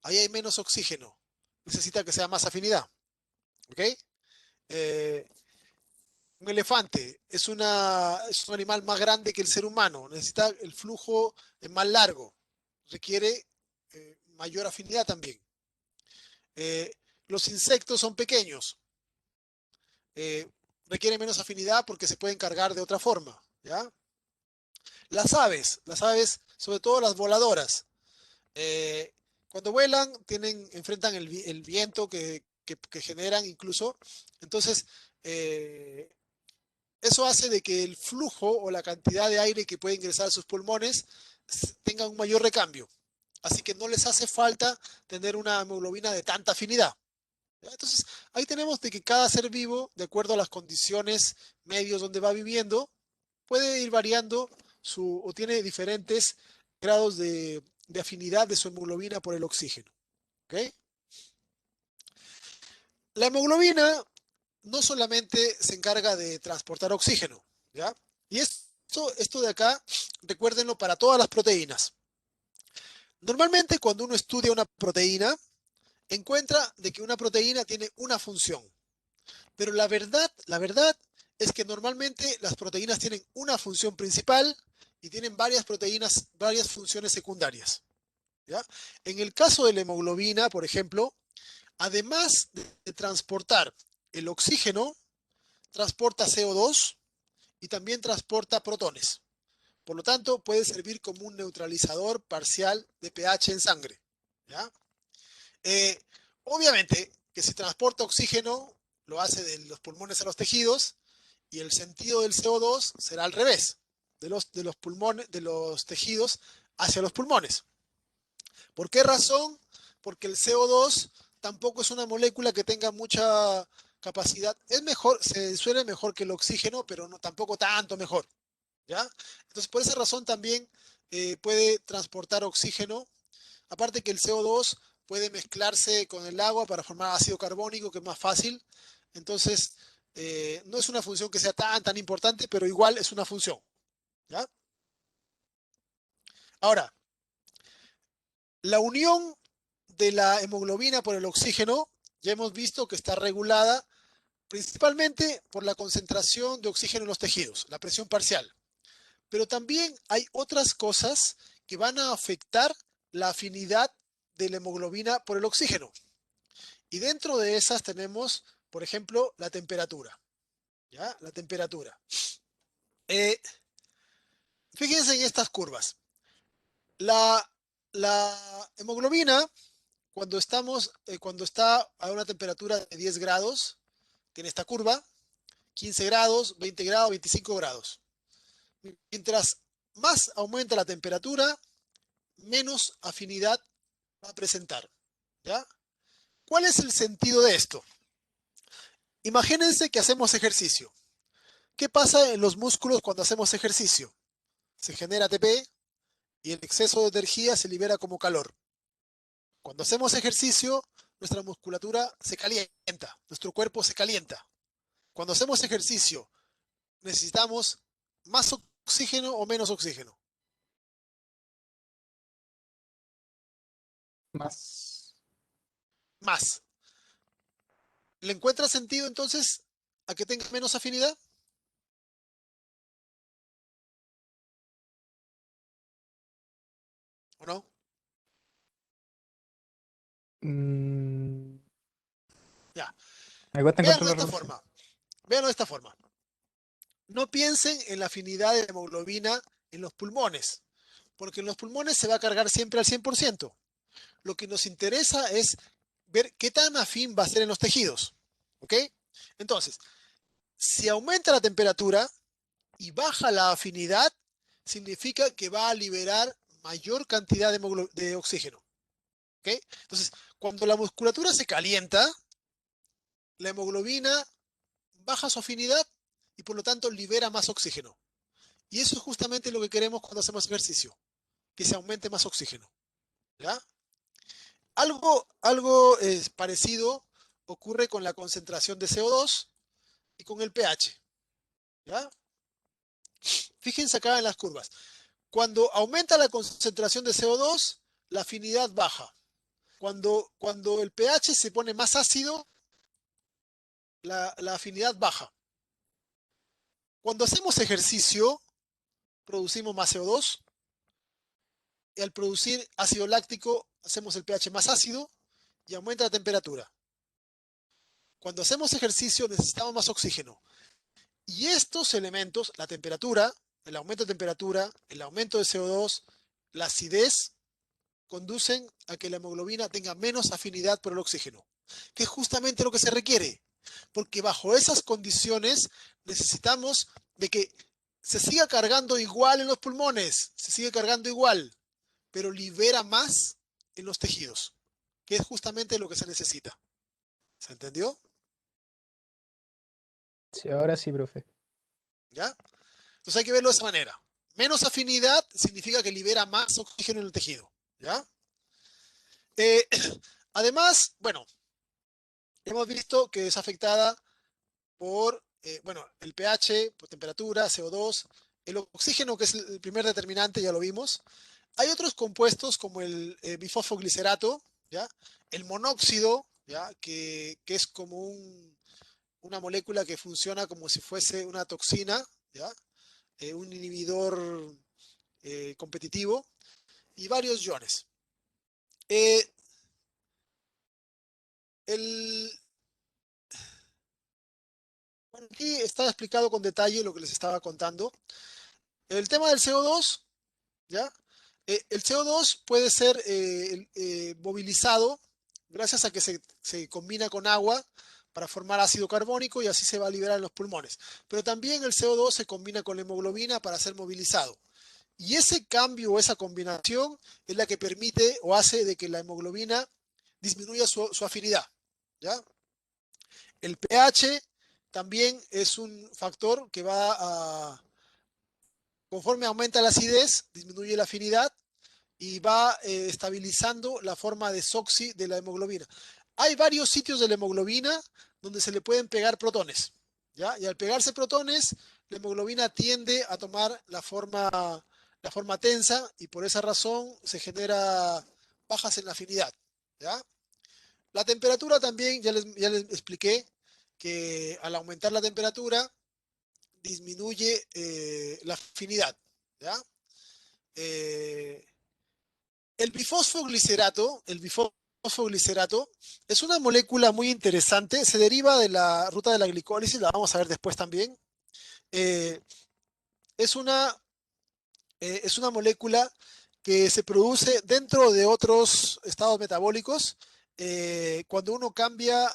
Ahí hay menos oxígeno. Necesita que sea más afinidad. ¿Ok? Eh, un elefante es un animal más grande que el ser humano. Necesita el flujo más largo. Requiere mayor afinidad también. Eh, los insectos son pequeños. Eh, requieren menos afinidad porque se pueden cargar de otra forma. ¿Ya? Las aves, sobre todo las voladoras, eh, cuando vuelan, enfrentan el viento que generan incluso. Entonces, eh, eso hace de que el flujo o la cantidad de aire que puede ingresar a sus pulmones tenga un mayor recambio. Así que no les hace falta tener una hemoglobina de tanta afinidad. ¿Ya? Entonces, ahí tenemos de que cada ser vivo, de acuerdo a las condiciones, medios donde va viviendo, puede ir variando o tiene diferentes grados de afinidad de su hemoglobina por el oxígeno. ¿Ok? La hemoglobina no solamente se encarga de transportar oxígeno, ¿ya? Y esto de acá, recuérdenlo para todas las proteínas. Normalmente cuando uno estudia una proteína, encuentra de que una proteína tiene una función. Pero la verdad es que normalmente las proteínas tienen una función principal y tienen varias proteínas, varias funciones secundarias. ¿Ya? En el caso de la hemoglobina, por ejemplo, además de transportar el oxígeno, transporta CO2 y también transporta protones. Por lo tanto, puede servir como un neutralizador parcial de pH en sangre. ¿Ya? Eh, obviamente que si transporta oxígeno, lo hace de los pulmones a los tejidos y el sentido del CO2 será al revés, de los pulmones, de los tejidos hacia los pulmones. ¿Por qué razón? Porque el CO2 tampoco es una molécula que tenga capacidad. Es mejor, se disuelve mejor que el oxígeno, pero no tampoco tanto mejor, ¿ya? Entonces, por esa razón también puede transportar oxígeno. Aparte que el CO2 puede mezclarse con el agua para formar ácido carbónico, que es más fácil. Entonces, no es una función que sea tan importante, pero igual es una función, ¿ya? Ahora, la unión de la hemoglobina por el oxígeno, ya hemos visto que está regulada principalmente por la concentración de oxígeno en los tejidos, la presión parcial. Pero también hay otras cosas que van a afectar la afinidad de la hemoglobina por el oxígeno. Y dentro de esas tenemos, por ejemplo, la temperatura. ¿Ya? La temperatura. Eh, Fíjense en estas curvas. La, la hemoglobina, cuando está a una temperatura de 10 grados, tiene esta curva, 15 grados, 20 grados, 25 grados. Mientras más aumenta la temperatura, menos afinidad va a presentar. ¿Ya? ¿Cuál es el sentido de esto? Imagínense que hacemos ejercicio. ¿Qué pasa en los músculos cuando hacemos ejercicio? Se genera ATP y el exceso de energía se libera como calor. Cuando hacemos ejercicio, nuestra musculatura se calienta, nuestro cuerpo se calienta. Cuando hacemos ejercicio, necesitamos más oxígeno o menos oxígeno. Más. Más. ¿Le encuentra sentido entonces a que tenga menos afinidad? ¿O no? Mm, Ya. me cuesta Véanlo encontrar de la esta relación. forma. Véanlo de esta forma. No piensen en la afinidad de la hemoglobina en los pulmones, porque en los pulmones se va a cargar siempre al 100%. Lo que nos interesa es ver qué tan afín va a ser en los tejidos. ¿Ok? Entonces, si aumenta la temperatura y baja la afinidad, significa que va a liberar mayor cantidad de oxígeno. ¿Ok? Entonces, cuando la musculatura se calienta, la hemoglobina baja su afinidad y por lo tanto libera más oxígeno. Y eso es justamente lo que queremos cuando hacemos ejercicio, que se aumente más oxígeno. ¿Ya? Algo parecido ocurre con la concentración de CO2 y con el pH. ¿Ya? Fíjense acá en las curvas. Cuando aumenta la concentración de CO2, la afinidad baja. Cuando el pH se pone más ácido, la afinidad baja. Cuando hacemos ejercicio, producimos más CO2 y al producir ácido láctico, hacemos el pH más ácido y aumenta la temperatura. Cuando hacemos ejercicio, necesitamos más oxígeno. Y estos elementos, la temperatura, el aumento de temperatura, el aumento de CO2, la acidez, conducen a que la hemoglobina tenga menos afinidad por el oxígeno, que es justamente lo que se requiere, porque bajo esas condiciones necesitamos de que se siga cargando igual en los pulmones, se sigue cargando igual, pero libera más en los tejidos, que es justamente lo que se necesita. ¿Se entendió? Sí, ahora sí, profe. ¿Ya? Entonces hay que verlo de esa manera. Menos afinidad significa que libera más oxígeno en el tejido. ¿Ya? Eh, Además, bueno, hemos visto que es afectada por, bueno, el pH, por temperatura, CO2, el oxígeno, que es el primer determinante, ya lo vimos. Hay otros compuestos como el bifosfoglicerato, ¿ya? El monóxido, ¿ya? Que es como una molécula que funciona como si fuese una toxina, ¿ya? Un inhibidor competitivo y varios iones. Eh, el, bueno, aquí está explicado con detalle lo que les estaba contando. El tema del CO2, ¿ya? El CO2 puede ser movilizado gracias a que se combina con agua para formar ácido carbónico y así se va a liberar en los pulmones. Pero también el CO2 se combina con la hemoglobina para ser movilizado. Y ese cambio o esa combinación es la que permite o hace de que la hemoglobina disminuya su afinidad. ¿Ya? El pH también es un factor que va conforme aumenta la acidez, disminuye la afinidad y va estabilizando la forma de SOXY de la hemoglobina. Hay varios sitios de la hemoglobina donde se le pueden pegar protones, ¿ya? Y al pegarse protones, la hemoglobina tiende a tomar la forma tensa y por esa razón se genera bajas en la afinidad, ¿ya? La temperatura también, ya les expliqué que al aumentar la temperatura disminuye la afinidad, ¿ya? Eh, el bifosfoglicerato es una molécula muy interesante, se deriva de la ruta de la glicólisis, la vamos a ver después también. Eh, es una, es una molécula que se produce dentro de otros estados metabólicos cuando uno cambia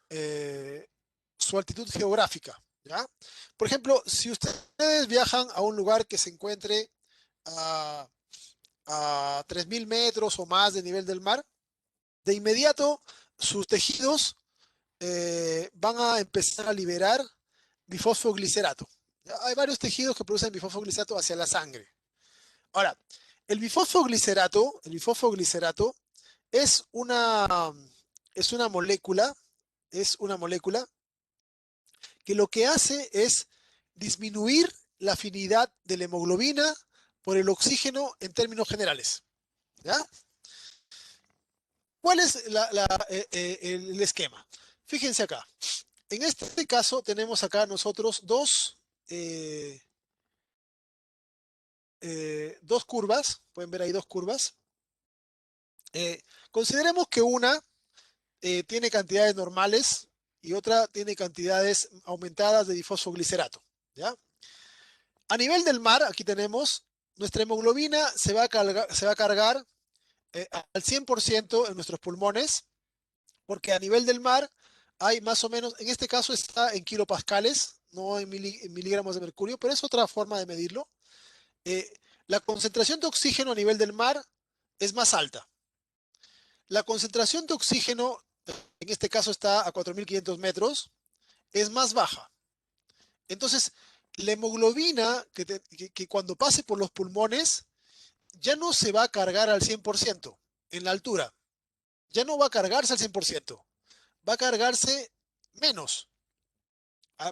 eh, su altitud geográfica, ¿ya? Por ejemplo, si ustedes viajan a un lugar que se encuentre a a 3.000 metros o más de nivel del mar, de inmediato sus tejidos van a empezar a liberar bifosfoglicerato. Hay varios tejidos que producen bifosfoglicerato hacia la sangre. Ahora, el bifosfoglicerato es es una molécula, es una molécula que lo que hace es disminuir la afinidad de la hemoglobina por el oxígeno en términos generales, ¿ya? ¿Cuál es el esquema? Fíjense acá. En este caso tenemos acá nosotros eh, dos curvas. Pueden ver ahí dos curvas. Consideremos que una tiene cantidades normales y otra tiene cantidades aumentadas de difosfoglicerato, ¿ya? A nivel del mar, aquí tenemos, nuestra hemoglobina se va a cargar al 100% en nuestros pulmones, porque a nivel del mar hay más o menos, en este caso está en kilopascales, no en, en miligramos de mercurio, pero es otra forma de medirlo. Eh, la concentración de oxígeno a nivel del mar es más alta. La concentración de oxígeno, en este caso está a 4.500 metros, es más baja. Entonces, la hemoglobina que cuando pase por los pulmones ya no se va a cargar al 100% en la altura. Ya no va a cargarse al 100%. Va a cargarse menos.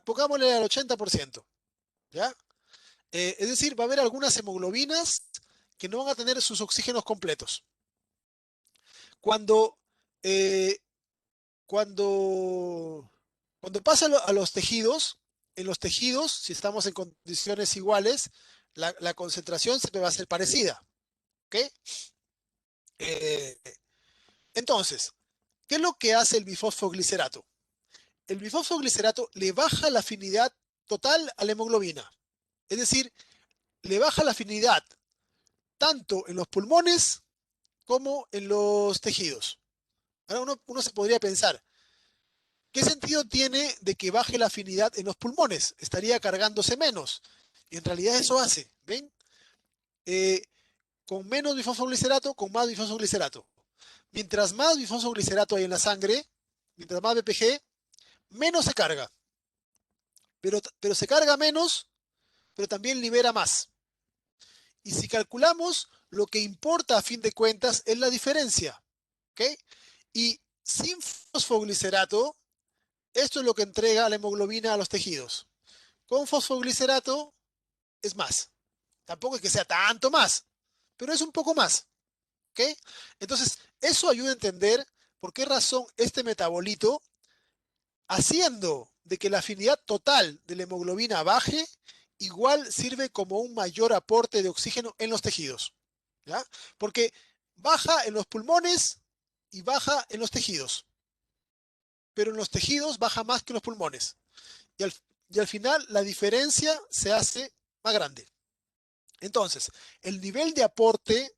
Pongámosle al 80%, ¿ya? Es decir, va a haber algunas hemoglobinas que no van a tener sus oxígenos completos. Cuando, eh, cuando, cuando pasa a los tejidos, en los tejidos, si estamos en condiciones iguales, la concentración siempre va a ser parecida, ¿ok? Eh, entonces, ¿qué es lo que hace el bifosfoglicerato? El bifosfoglicerato le baja la afinidad total a la hemoglobina. Es decir, le baja la afinidad tanto en los pulmones como en los tejidos. Ahora uno se podría pensar, ¿qué sentido tiene de que baje la afinidad en los pulmones? Estaría cargándose menos. Y en realidad eso hace, ¿ven? Eh, con menos bifosfoglicerato, con más bifosfoglicerato. Mientras más bifosfoglicerato hay en la sangre, mientras más BPG, menos se carga. Pero se carga menos, pero también libera más. Y si calculamos, lo que importa a fin de cuentas es la diferencia, ¿ok? Y sin fosfoglicerato, esto es lo que entrega la hemoglobina a los tejidos. Con fosfoglicerato es más. Tampoco es que sea tanto más, pero es un poco más, ¿ok? Entonces, eso ayuda a entender por qué razón este metabolito, haciendo de que la afinidad total de la hemoglobina baje, igual sirve como un mayor aporte de oxígeno en los tejidos, ¿ya? Porque baja en los pulmones y baja en los tejidos, pero en los tejidos baja más que en los pulmones. Y al final la diferencia se hace más grande. Entonces, el nivel de aporte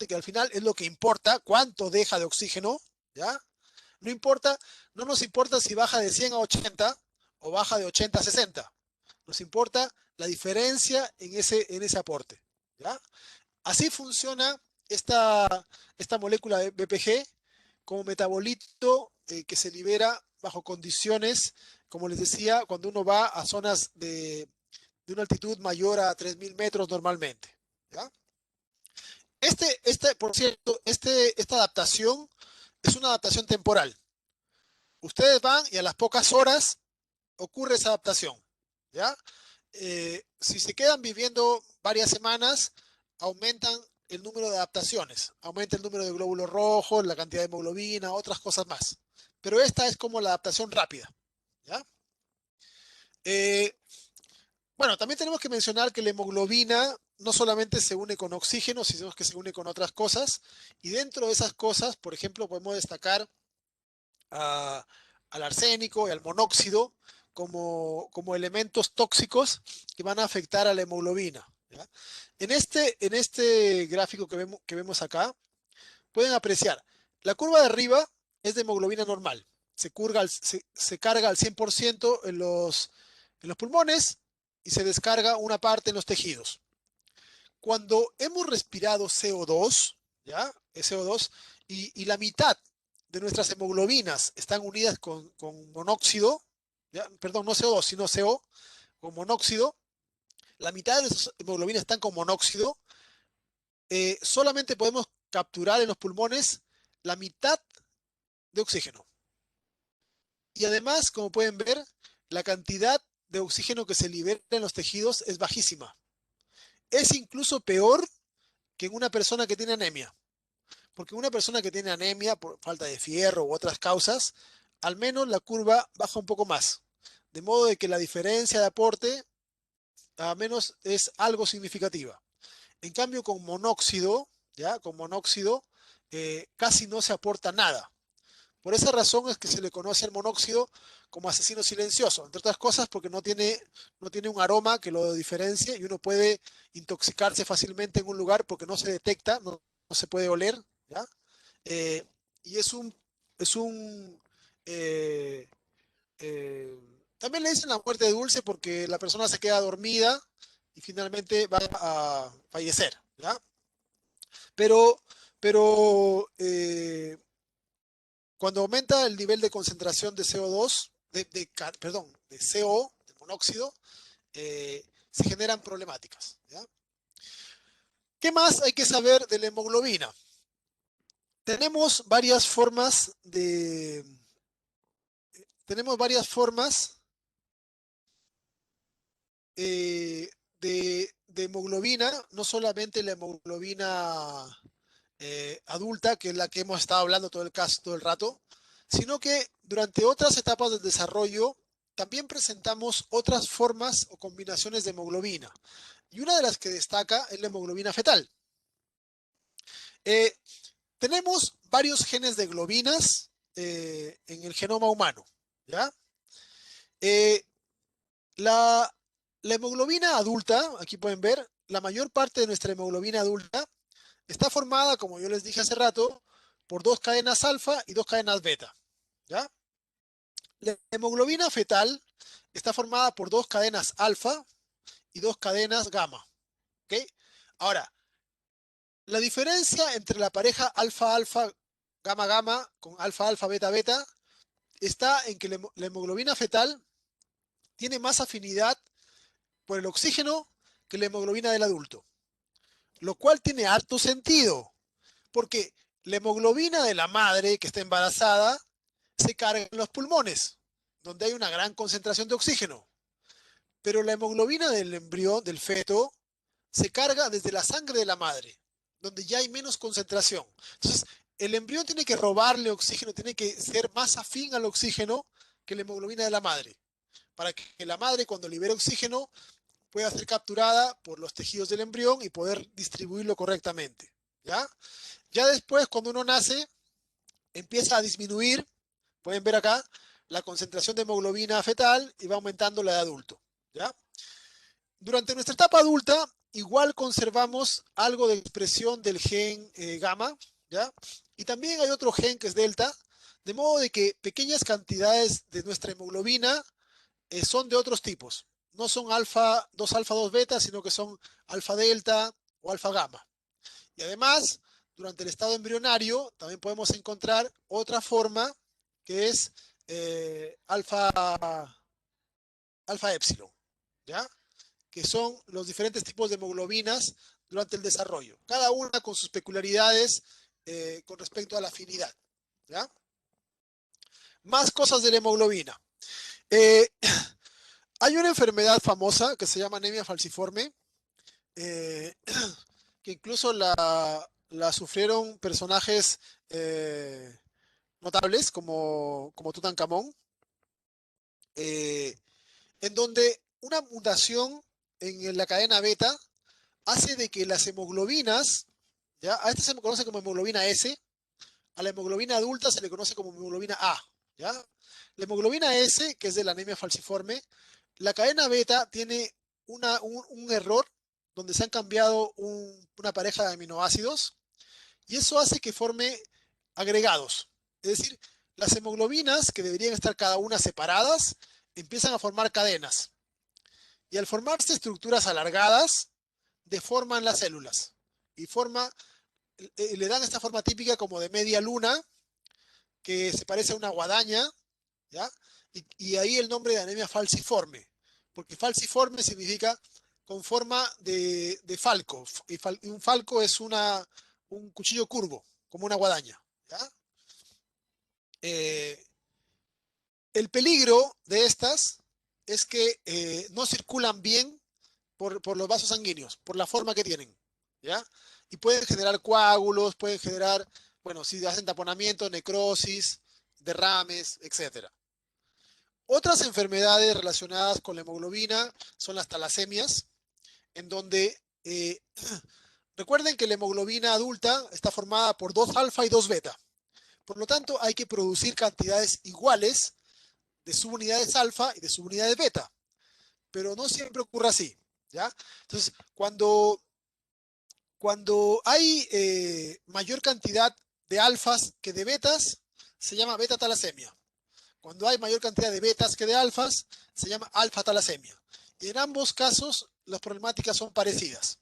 que al final es lo que importa, cuánto deja de oxígeno, ¿ya? No importa, no nos importa si baja de 100 a 80 o baja de 80 a 60. Nos importa la diferencia en ese aporte, ¿ya? Así funciona esta molécula de BPG como metabolito que se libera bajo condiciones, como les decía, cuando uno va a zonas de una altitud mayor a 3.000 metros normalmente. ¿Ya? Por cierto, esta adaptación es una adaptación temporal. Ustedes van y a las pocas horas ocurre esa adaptación. ¿Ya? Si se quedan viviendo varias semanas, aumentan el número de adaptaciones, aumenta el número de glóbulos rojos, la cantidad de hemoglobina, otras cosas más. Pero esta es como la adaptación rápida. ¿Ya? Eh, bueno, también tenemos que mencionar que la hemoglobina no solamente se une con oxígeno, sino que se une con otras cosas. Y dentro de esas cosas, por ejemplo, podemos destacar a- al arsénico y al monóxido como elementos tóxicos que van a afectar a la hemoglobina. ¿Ya? En este gráfico que vemos acá, pueden apreciar, la curva de arriba es de hemoglobina normal. Se carga al 100% en los pulmones y se descarga una parte en los tejidos. Cuando hemos respirado CO2, ¿ya? CO2, y la mitad de nuestras hemoglobinas están unidas con monóxido, ¿ya? Perdón, no CO2, sino CO, con monóxido, la mitad de nuestras hemoglobinas están con monóxido, solamente podemos capturar en los pulmones la mitad de oxígeno. Y además, como pueden ver, la cantidad de oxígeno que se libera en los tejidos es bajísima. Es incluso peor que en una persona que tiene anemia. Porque una persona que tiene anemia por falta de fierro u otras causas, al menos la curva baja un poco más. De modo de que la diferencia de aporte, al menos, es algo significativa. En cambio, con monóxido, ¿ya? Con monóxido, casi no se aporta nada. Por esa razón es que se le conoce al monóxido como asesino silencioso, entre otras cosas porque no tiene un aroma que lo diferencie y uno puede intoxicarse fácilmente en un lugar porque no se detecta, no se puede oler, ¿ya? Eh, y es un eh, eh, también le dicen la muerte dulce porque la persona se queda dormida y finalmente va a fallecer, ¿ya? Pero, pero cuando aumenta el nivel de concentración de CO2, perdón, de CO, de monóxido, se generan problemáticas, ¿ya? ¿Qué más hay que saber de la hemoglobina? Tenemos varias formas tenemos varias formas de hemoglobina, no solamente la hemoglobina adulta, que es la que hemos estado hablando todo el rato, sino que durante otras etapas del desarrollo también presentamos otras formas o combinaciones de hemoglobina. Y una de las que destaca es la hemoglobina fetal. Eh, Tenemos varios genes de globinas en el genoma humano, ¿ya? Eh, la, la hemoglobina adulta, aquí pueden ver, la mayor parte de nuestra hemoglobina adulta está formada, como yo les dije hace rato, por dos cadenas alfa y dos cadenas beta, ¿ya? La hemoglobina fetal está formada por dos cadenas alfa y dos cadenas gamma, ¿ok? Ahora, la diferencia entre la pareja alfa-alfa, gamma-gamma con alfa-alfa, beta-beta está en que la hemoglobina fetal tiene más afinidad por el oxígeno que la hemoglobina del adulto, lo cual tiene harto sentido, porque la hemoglobina de la madre que está embarazada se carga en los pulmones, donde hay una gran concentración de oxígeno. Pero la hemoglobina del embrión, del feto, se carga desde la sangre de la madre, donde ya hay menos concentración. Entonces, el embrión tiene que robarle oxígeno, tiene que ser más afín al oxígeno que la hemoglobina de la madre, para que la madre cuando libere oxígeno pueda ser capturada por los tejidos del embrión y poder distribuirlo correctamente. ¿Ya? Ya después, cuando uno nace, empieza a disminuir, pueden ver acá, la concentración de hemoglobina fetal y va aumentando la de adulto. ¿Ya? Durante nuestra etapa adulta, igual conservamos algo de expresión del gen gamma, ¿ya? Y también hay otro gen que es delta, de modo de que pequeñas cantidades de nuestra hemoglobina son de otros tipos. No son alfa 2 beta, sino que son alfa delta o alfa gamma. Y además, durante el estado embrionario, también podemos encontrar otra forma que es alfa, alfa epsilon, ¿ya? Que son los diferentes tipos de hemoglobinas durante el desarrollo, cada una con sus peculiaridades con respecto a la afinidad, ¿ya? Más cosas de la hemoglobina. Eh, hay una enfermedad famosa que se llama anemia falciforme, eh, que incluso la sufrieron personajes notables como Tutankamón, eh, en donde una mutación en la cadena beta hace de que las hemoglobinas, ¿ya? A esta se conoce como hemoglobina S, a la hemoglobina adulta se le conoce como hemoglobina A, ¿ya? La hemoglobina S, que es de la anemia falciforme, la cadena beta tiene un error donde se han cambiado una pareja de aminoácidos y eso hace que forme agregados. Es decir, las hemoglobinas, que deberían estar cada una separadas, empiezan a formar cadenas. Y al formarse estructuras alargadas, deforman las células y le dan esta forma típica como de media luna, que se parece a una guadaña, ¿ya? Y ahí el nombre de anemia falciforme, porque falciforme significa con forma de falco, y un falco es un cuchillo curvo, como una guadaña, ¿ya? Eh, el peligro de estas es que no circulan bien por los vasos sanguíneos, por la forma que tienen, ¿ya? Y pueden generar coágulos, pueden generar, bueno, si hacen taponamiento, necrosis, derrames, etcétera. Otras enfermedades relacionadas con la hemoglobina son las talasemias, en donde recuerden que la hemoglobina adulta está formada por 2 alfa y 2 beta. Por lo tanto, hay que producir cantidades iguales de subunidades alfa y de subunidades beta, pero no siempre ocurre así, ¿ya? Entonces, cuando hay mayor cantidad de alfas que de betas, se llama beta talasemia. Cuando hay mayor cantidad de betas que de alfas, se llama alfa talasemia. Y en ambos casos, las problemáticas son parecidas.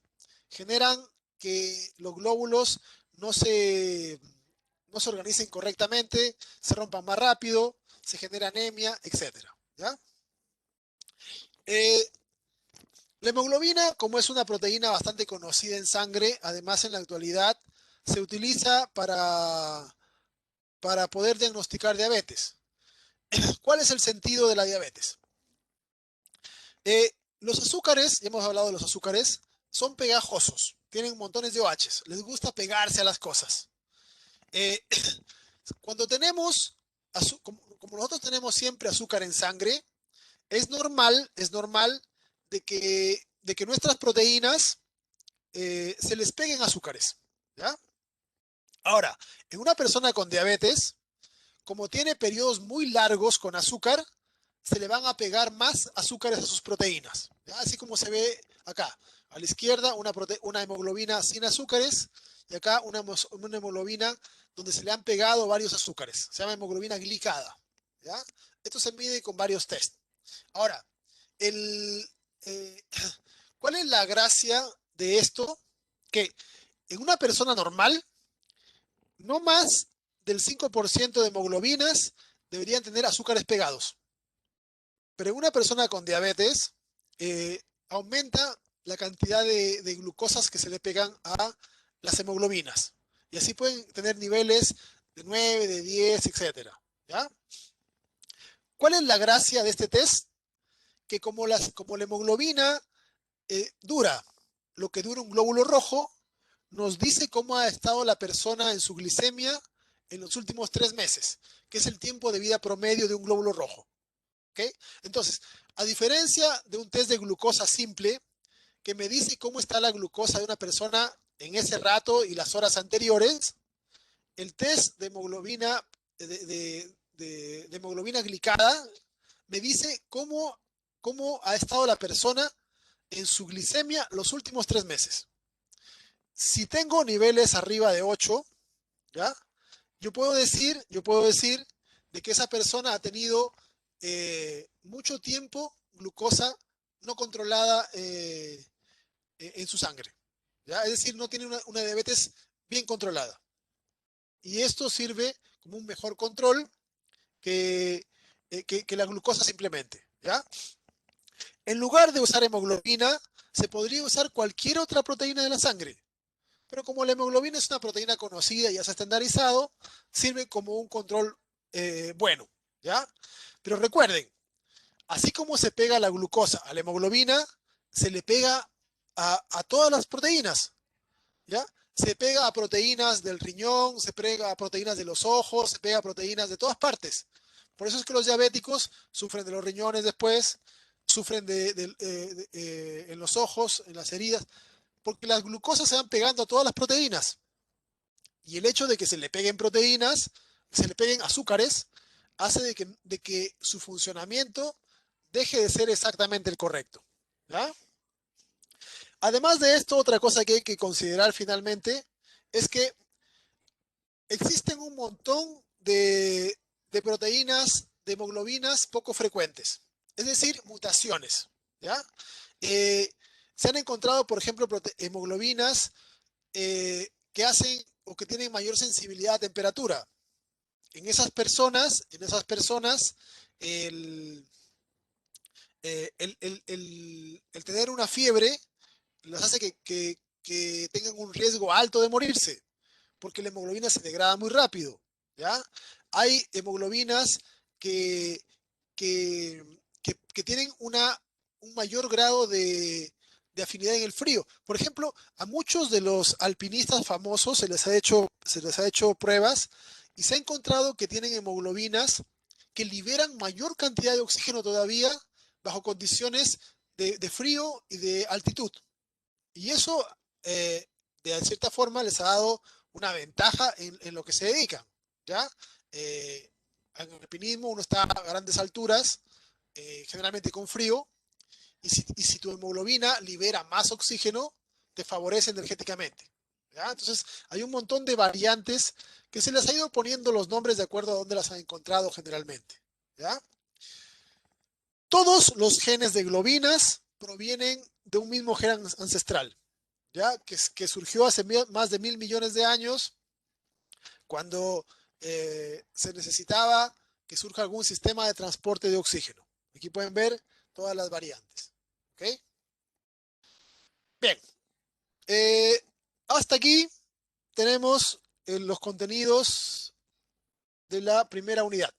Generan que los glóbulos no se, no se organicen correctamente, se rompan más rápido, se genera anemia, etc. ¿Ya? Eh, la hemoglobina, como es una proteína bastante conocida en sangre, además en la actualidad se utiliza para poder diagnosticar diabetes. ¿Cuál es el sentido de la diabetes? Los azúcares, ya hemos hablado de los azúcares, son pegajosos, tienen montones de OHs, les gusta pegarse a las cosas. Eh, cuando tenemos, como nosotros tenemos siempre azúcar en sangre, es normal de que nuestras proteínas se les peguen azúcares, ¿ya? Ahora, en una persona con diabetes, como tiene periodos muy largos con azúcar, se le van a pegar más azúcares a sus proteínas, ¿ya? Así como se ve acá. A la izquierda una hemoglobina sin azúcares y acá una hemoglobina donde se le han pegado varios azúcares. Se llama hemoglobina glicada, ¿ya? Esto se mide con varios test. Ahora, el, eh, ¿cuál es la gracia de esto? Que en una persona normal, no más del 5% de hemoglobinas deberían tener azúcares pegados. Pero en una persona con diabetes, aumenta la cantidad de glucosas que se le pegan a las hemoglobinas. Y así pueden tener niveles de 9, de 10, etcétera. ¿Ya? ¿Cuál es la gracia de este test? Que como la hemoglobina dura lo que dura un glóbulo rojo, nos dice cómo ha estado la persona en su glicemia en los últimos 3 meses, que es el tiempo de vida promedio de un glóbulo rojo. ¿Okay? Entonces, a diferencia de un test de glucosa simple, que me dice cómo está la glucosa de una persona en ese rato y las horas anteriores, el test de hemoglobina, de hemoglobina glicada me dice cómo ha estado la persona en su glicemia los últimos 3 meses. Si tengo niveles arriba de 8, ¿ya? Yo puedo decir de que esa persona ha tenido mucho tiempo glucosa no controlada en su sangre, ¿ya? Es decir, no tiene una diabetes bien controlada. Y esto sirve como un mejor control que la glucosa simplemente, ¿ya? En lugar de usar hemoglobina, se podría usar cualquier otra proteína de la sangre. Pero como la hemoglobina es una proteína conocida y ya se ha estandarizado, sirve como un control bueno, ¿ya? Pero recuerden, así como se pega la glucosa a la hemoglobina, se le pega a todas las proteínas, ¿ya? Se pega a proteínas del riñón, se pega a proteínas de los ojos, se pega a proteínas de todas partes. Por eso es que los diabéticos sufren de los riñones después, sufren en los ojos, en las heridas, porque las glucosas se van pegando a todas las proteínas. Y el hecho de que se le peguen proteínas, se le peguen azúcares, hace de que su funcionamiento deje de ser exactamente el correcto, ¿ya? Además de esto, otra cosa que hay que considerar finalmente es que existen un montón de proteínas, de hemoglobinas poco frecuentes, es decir, mutaciones, ¿ya? Eh, Se han encontrado, por ejemplo, hemoglobinas que hacen o que tienen mayor sensibilidad a temperatura. En esas personas, el, el tener una fiebre las hace que tengan un riesgo alto de morirse, porque la hemoglobina se degrada muy rápido, ¿ya? Hay hemoglobinas que, que, que tienen un mayor grado de afinidad en el frío. Por ejemplo, a muchos de los alpinistas famosos se les ha hecho pruebas y se ha encontrado que tienen hemoglobinas que liberan mayor cantidad de oxígeno todavía bajo condiciones de frío y de altitud. Y eso, de cierta forma, les ha dado una ventaja en lo que se dedican, ¿ya? En el alpinismo uno está a grandes alturas, generalmente con frío, y si tu hemoglobina libera más oxígeno, te favorece energéticamente, ¿ya? Entonces, hay un montón de variantes que se les ha ido poniendo los nombres de acuerdo a dónde las han encontrado generalmente, ¿ya? Todos los genes de globinas provienen de un mismo gen ancestral, ¿ya? Que surgió hace más de 1.000 millones de años, cuando se necesitaba que surja algún sistema de transporte de oxígeno. Aquí pueden ver todas las variantes. ¿Ok? Bien, eh, hasta aquí tenemos los contenidos de la primera unidad.